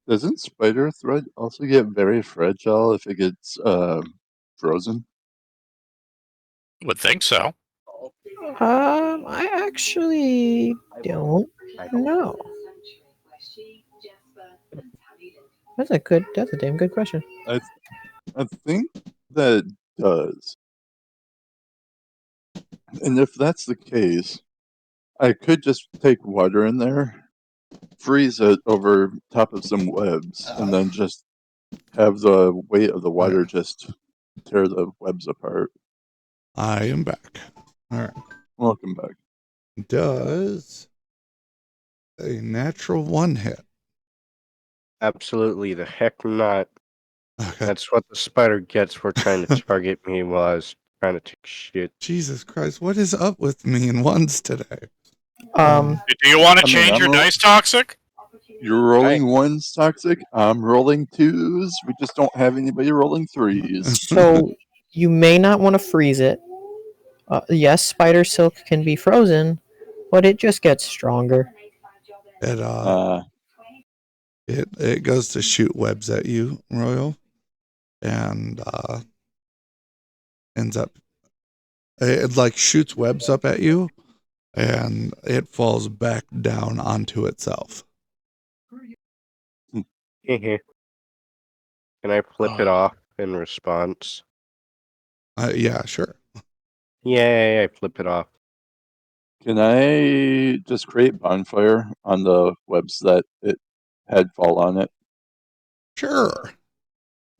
Doesn't spider thread also get very fragile if it gets frozen? Would think so. I actually don't know. That's a damn good question. I think that it does. And if that's the case, I could just take water in there, freeze it over top of some webs, and then just have the weight of the water just tear the webs apart. I am back. All right. Welcome back. Does a natural 1 hit? Absolutely the heck not. Okay. That's what the spider gets for trying to target me while I was trying to take shit. Jesus Christ, what is up with me and ones today? Do you want to I mean, change I'm your dice, Toxic? You're rolling ones, Toxic. I'm rolling twos. We just don't have anybody rolling threes. So you may not want to freeze it. Yes, spider silk can be frozen, but it just gets stronger. It goes to shoot webs at you, Royal, and ends up it like shoots webs up at you, and it falls back down onto itself. Can I flip it off in response? Yeah, sure. Yay, I flip it off. Can I just create bonfire on the webs that it had fall on it? Sure.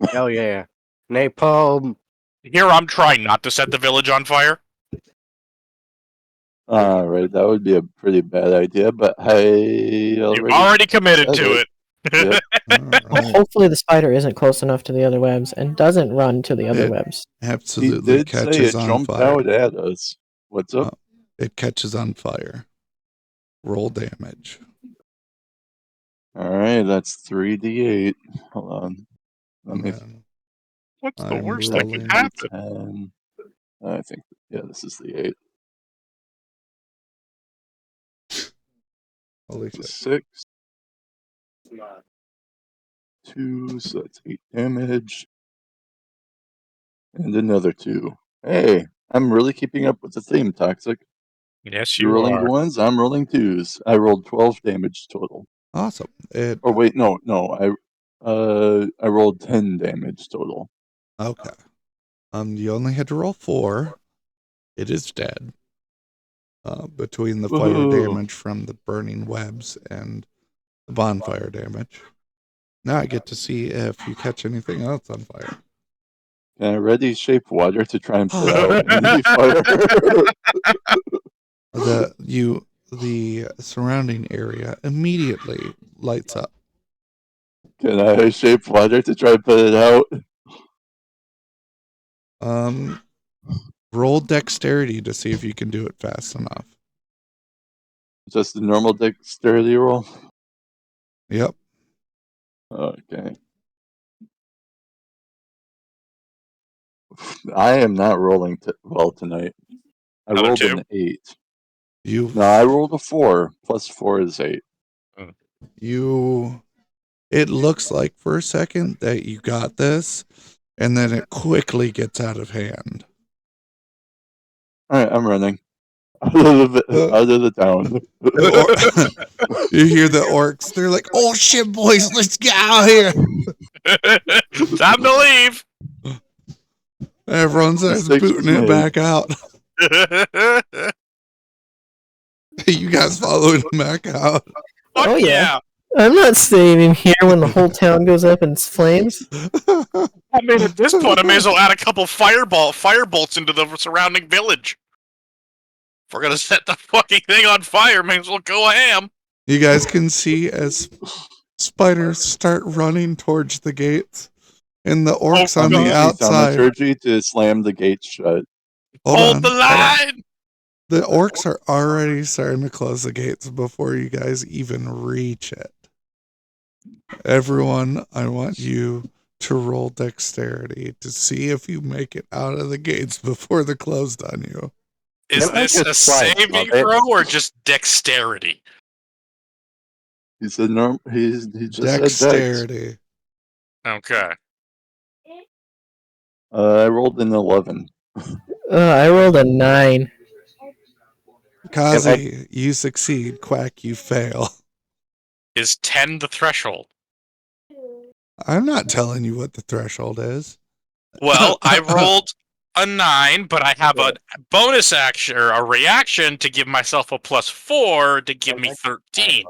Hell yeah. Napalm! Here, I'm trying not to set the village on fire. Right, that would be a pretty bad idea, but You've already committed to it. Yep. All right. Hopefully the spider isn't close enough to the other webs and doesn't run to the other It- webs. He Absolutely did say catches it on jumped fire. out at us. What's up? It catches on fire. Roll damage. Alright, that's 3d8. Hold on. Let me And What's the I'm worst that could rolling. happen? 10. I think, yeah, this is the 8. Holy shit. 6. 2, so that's 8 damage. And another 2. Hey, I'm really keeping up with the theme, Toxic. Yes, You're you rolling are. ones, I'm rolling twos. I rolled 12 damage total. Awesome. Oh wait, no, I rolled 10 damage total. Okay. You only had to roll 4. It is dead. Between the fire Woohoo. damage from the burning webs and the bonfire damage. Now I get to see if you catch anything else on fire. Can I ready shape water to try and put out any fire? The surrounding area immediately lights up. Can I shape water to try and put it out? Roll dexterity to see if you can do it fast enough. Just a normal dexterity roll? Yep. Okay. I am not rolling well tonight. I Another rolled 2? an 8. You No, I rolled a 4. Plus 4 is 8. it looks like for a second that you got this, and then it quickly gets out of hand. Alright, I'm running. Out of the town. You hear the orcs? They're like, "Oh shit, boys, let's get out of here!" Time to leave. Everyone starts Mistakes was booting it made. back out. You guys following him back out? Fuck Oh, yeah. yeah. I'm not staying in here when the whole town goes up in flames. I mean, at this point, I may as well add a couple firebolts into the surrounding village. If we're gonna set the fucking thing on fire, may as well go ham. You guys can see as spiders start running towards the gates, and the orcs Oh, on God. the outside. Thaumaturgy to slam the gates shut. Hold the line. The orcs are already starting to close the gates before you guys even reach it. Everyone, I want you to roll dexterity to see if you make it out of the gates before they're closed on you. Is Can I this just a slide saving above it? throw or just dexterity? He said no. He just said dex. Dexterity. Okay. I rolled an 11. I rolled a 9. Kazi, you succeed. Quack, you fail. Is 10 the threshold? I'm not telling you what the threshold is. Well, I rolled a 9, but I have a bonus action or a reaction to give myself a +4 to give me 13.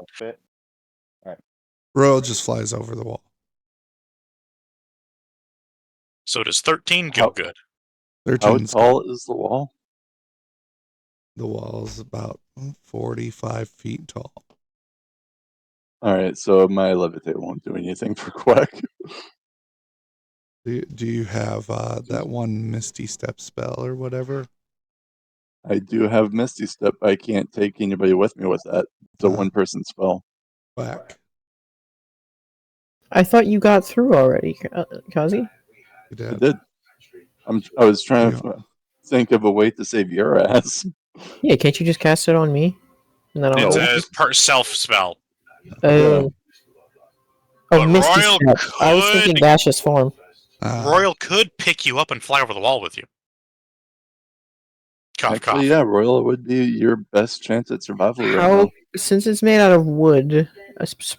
Royal just flies over the wall. So does 13 go good? How 13's tall is the wall? The wall's about 45 feet tall. Alright, so my levitate won't do anything for Quack. Do you have that one Misty Step spell or whatever? I do have Misty Step. I can't take anybody with me with that. It's a one-person spell. Whack. I thought you got through already, Kazi. You I did. did. I was trying to think of a way to save your ass. Yeah, can't you just cast it on me? And then I'll It's a per self spell. Oh, But Misty Royal Step. I was thinking could- gaseous form. Royal could pick you up and fly over the wall with you. Cough, Actually, cough. yeah, Royal would be your best chance at survival right How, now. since it's made out of wood,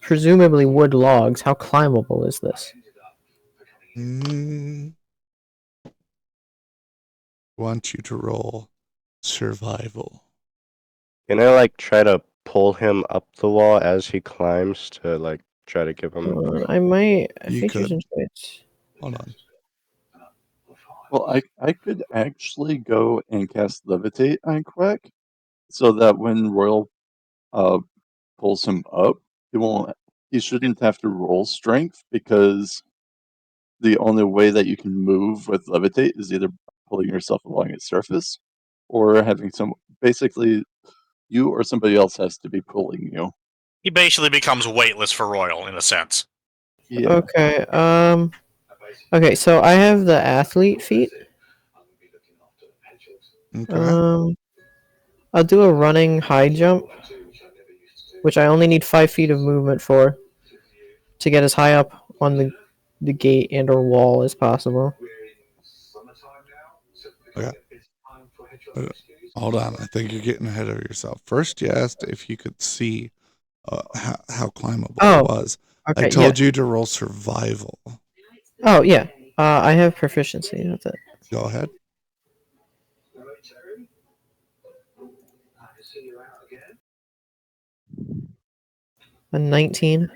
presumably wood logs, how climbable is this? Want you to roll survival. Can I like try to pull him up the wall as he climbs to like try to give him? I might. You Features could. and traits. Hold on. Well, I could actually go and cast Levitate on Quack, so that when Royal pulls him up, he shouldn't have to roll strength, because the only way that you can move with Levitate is either pulling yourself along its surface, or having basically you or somebody else has to be pulling you. He basically becomes weightless for Royal in a sense. Yeah. Okay. Okay. So I have the athlete feat. Okay. I'll do a running high jump, which I only need 5 feet of movement for, to get as high up on the gate and or wall as possible. Okay. Hold on. I think you're getting ahead of yourself. First, you asked if you could see how climbable it was. Okay, I told you to roll survival. Oh, yeah. I have proficiency with it. Go ahead. A 19.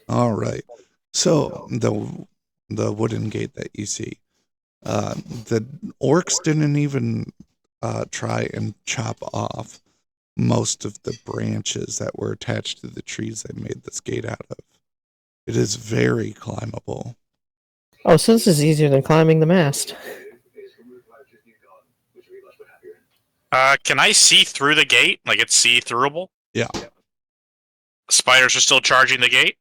All right. So the wooden gate that you see, the orcs didn't even try and chop off most of the branches that were attached to the trees they made this gate out of. It is very climbable. Oh, so this is easier than climbing the mast. Can I see through the gate? Like it's see-throughable? Yeah. Spiders are still charging the gate?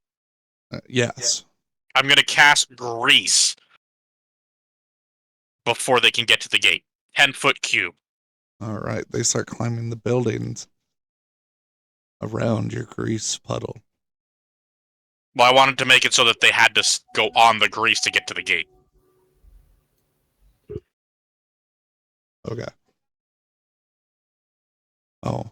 Yes. I'm gonna cast Grease before they can get to the gate. 10-foot cube. All right. They start climbing the buildings around your grease puddle. Well, I wanted to make it so that they had to go on the grease to get to the gate. Okay. Oh.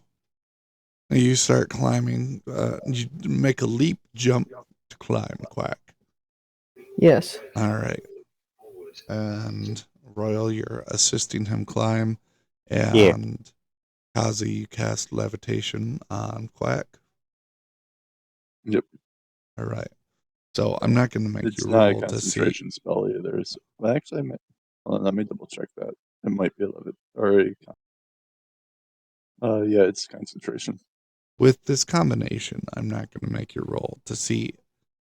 You start climbing. You make a leap, jump to climb, Quack. Yes. All right. And Royal, you're assisting him climb. And Kazi, you cast levitation on Quack. Yep. All right. So I'm not going to make It's you not a roll to see. concentration spell either. So, well, actually, hold on, let me double check that. It might be a little bit. Yeah, it's concentration. With this combination, I'm not going to make you roll to see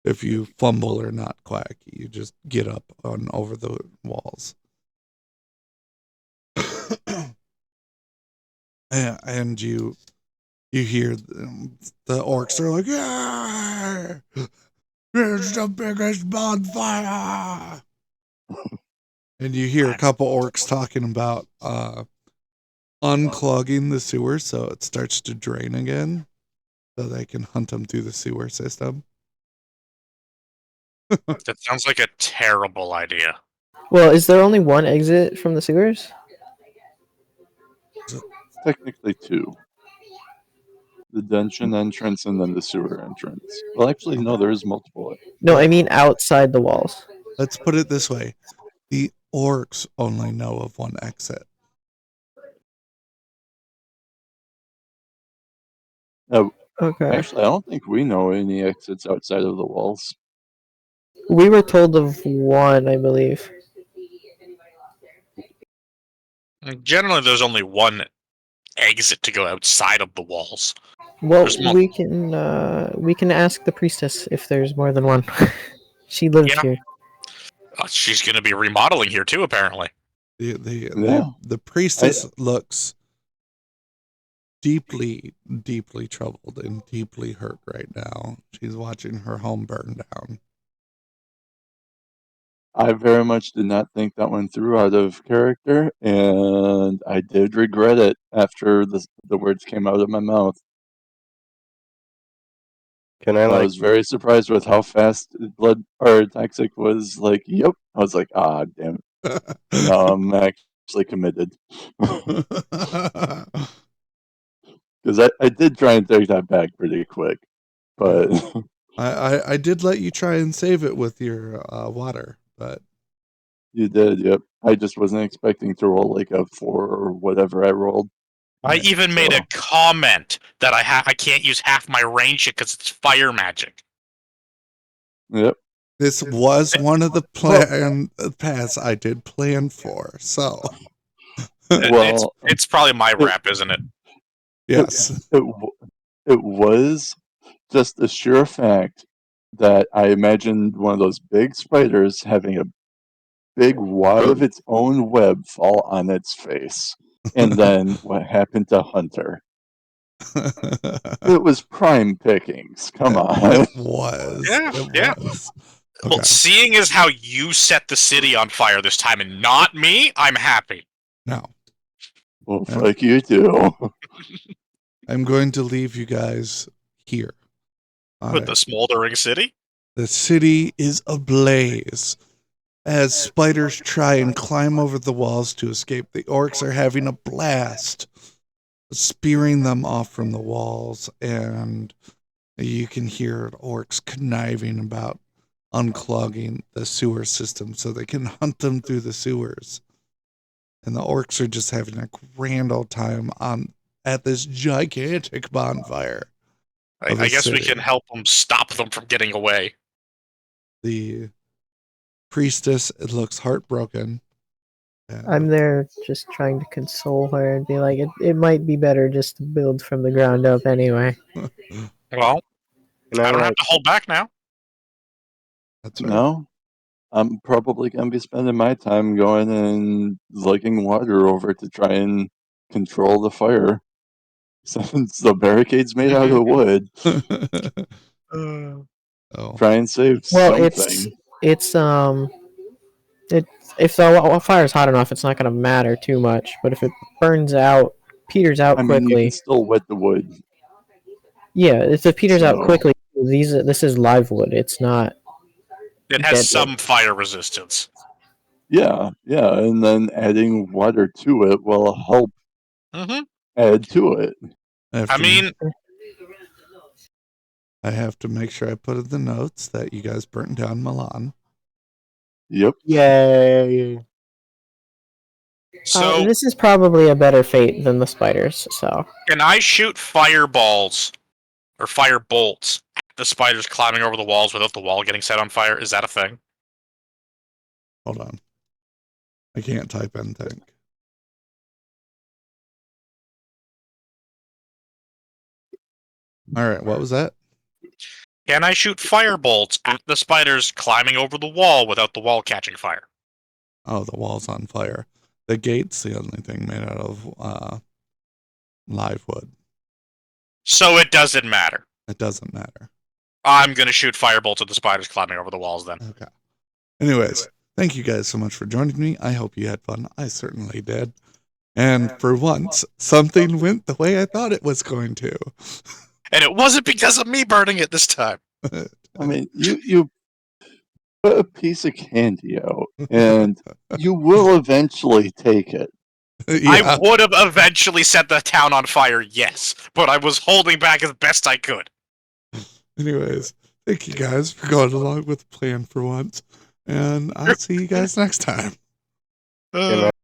if you fumble or not, Quack. You just get up on over the walls. And you hear the orcs are like, yeah, it's the biggest bonfire. And you hear a couple orcs talking about unclogging the sewer so it starts to drain again, so they can hunt them through the sewer system. That sounds like a terrible idea. Well, is there only one exit from the sewers? Technically two. The dungeon entrance and then the sewer entrance. Well, actually, no, there is multiple. No, I mean outside the walls. Let's put it this way. The orcs only know of one exit. Okay. Actually, I don't think we know any exits outside of the walls. We were told of one, I believe. Generally, there's only one exit to go outside of the walls. Well, There's we can ask the priestess if there's more than one. She lives Yeah. here. She's going to be remodeling here too, apparently. The priestess looks deeply, deeply troubled and deeply hurt right now. She's watching her home burn down. I very much did not think that one through out of character, and I did regret it after the words came out of my mouth. Can I was very surprised with how fast blood or toxic was. Like, yep. I was like, ah, damn it. No, I'm actually committed. Because I did try and take that back pretty quick, but I did let you try and save it with your water, but you did. Yep. I just wasn't expecting to roll like a 4 or whatever I rolled. I even made a comment that I can't use half my range because it's fire magic. Yep. This was one of the plan paths I did plan for. So, well, it's probably my rap, isn't it? Yes. It was just the sheer fact that I imagined one of those big spiders having a big wad of its own web fall on its face. And then what happened to Hunter? It was prime pickings. Come on. It was. Yeah, It yeah. was. Well, seeing as how you set the city on fire this time and not me, I'm happy. No. Well, fuck you too. I'm going to leave you guys here. With the smoldering city? The city is ablaze. As spiders try and climb over the walls to escape, the orcs are having a blast, spearing them off from the walls, and you can hear orcs conniving about unclogging the sewer system so they can hunt them through the sewers. And the orcs are just having a grand old time at this gigantic bonfire. I guess we can help them stop them from getting away. The priestess looks heartbroken. I'm there just trying to console her and be like, it might be better just to build from the ground up anyway. Well, I don't have to hold back now. That's right. No, I'm probably going to be spending my time going and lugging water over to try and control the fire. Since the barricade's made out of wood. Try and save something. If the fire's hot enough, it's not going to matter too much. But if it peters out quickly. You can still wet the wood. Yeah, if it peters out quickly, this is live wood. It's not. It has some fire resistance. Yeah, and then adding water to it will help add to it. I mean, I have to make sure I put in the notes that you guys burnt down Milan. Yep. Yay! so this is probably a better fate than the spiders. So can I shoot fireballs or fire bolts at the spiders climbing over the walls without the wall getting set on fire? Is that a thing? Hold on. I can't type anything. All right, what was that? Can I shoot fire bolts at the spiders climbing over the wall without the wall catching fire? Oh, the wall's on fire. The gate's the only thing made out of live wood. So it doesn't matter. It doesn't matter. I'm gonna shoot fire bolts at the spiders climbing over the walls then. Okay. Anyways, thank you guys so much for joining me. I hope you had fun. I certainly did. And for once, something went the way I thought it was going to. And it wasn't because of me burning it this time. I mean, you put a piece of candy out, and you will eventually take it. I would have eventually set the town on fire, yes, but I was holding back as best I could. Anyways, thank you guys for going along with the plan for once. And I'll see you guys next time. Good night.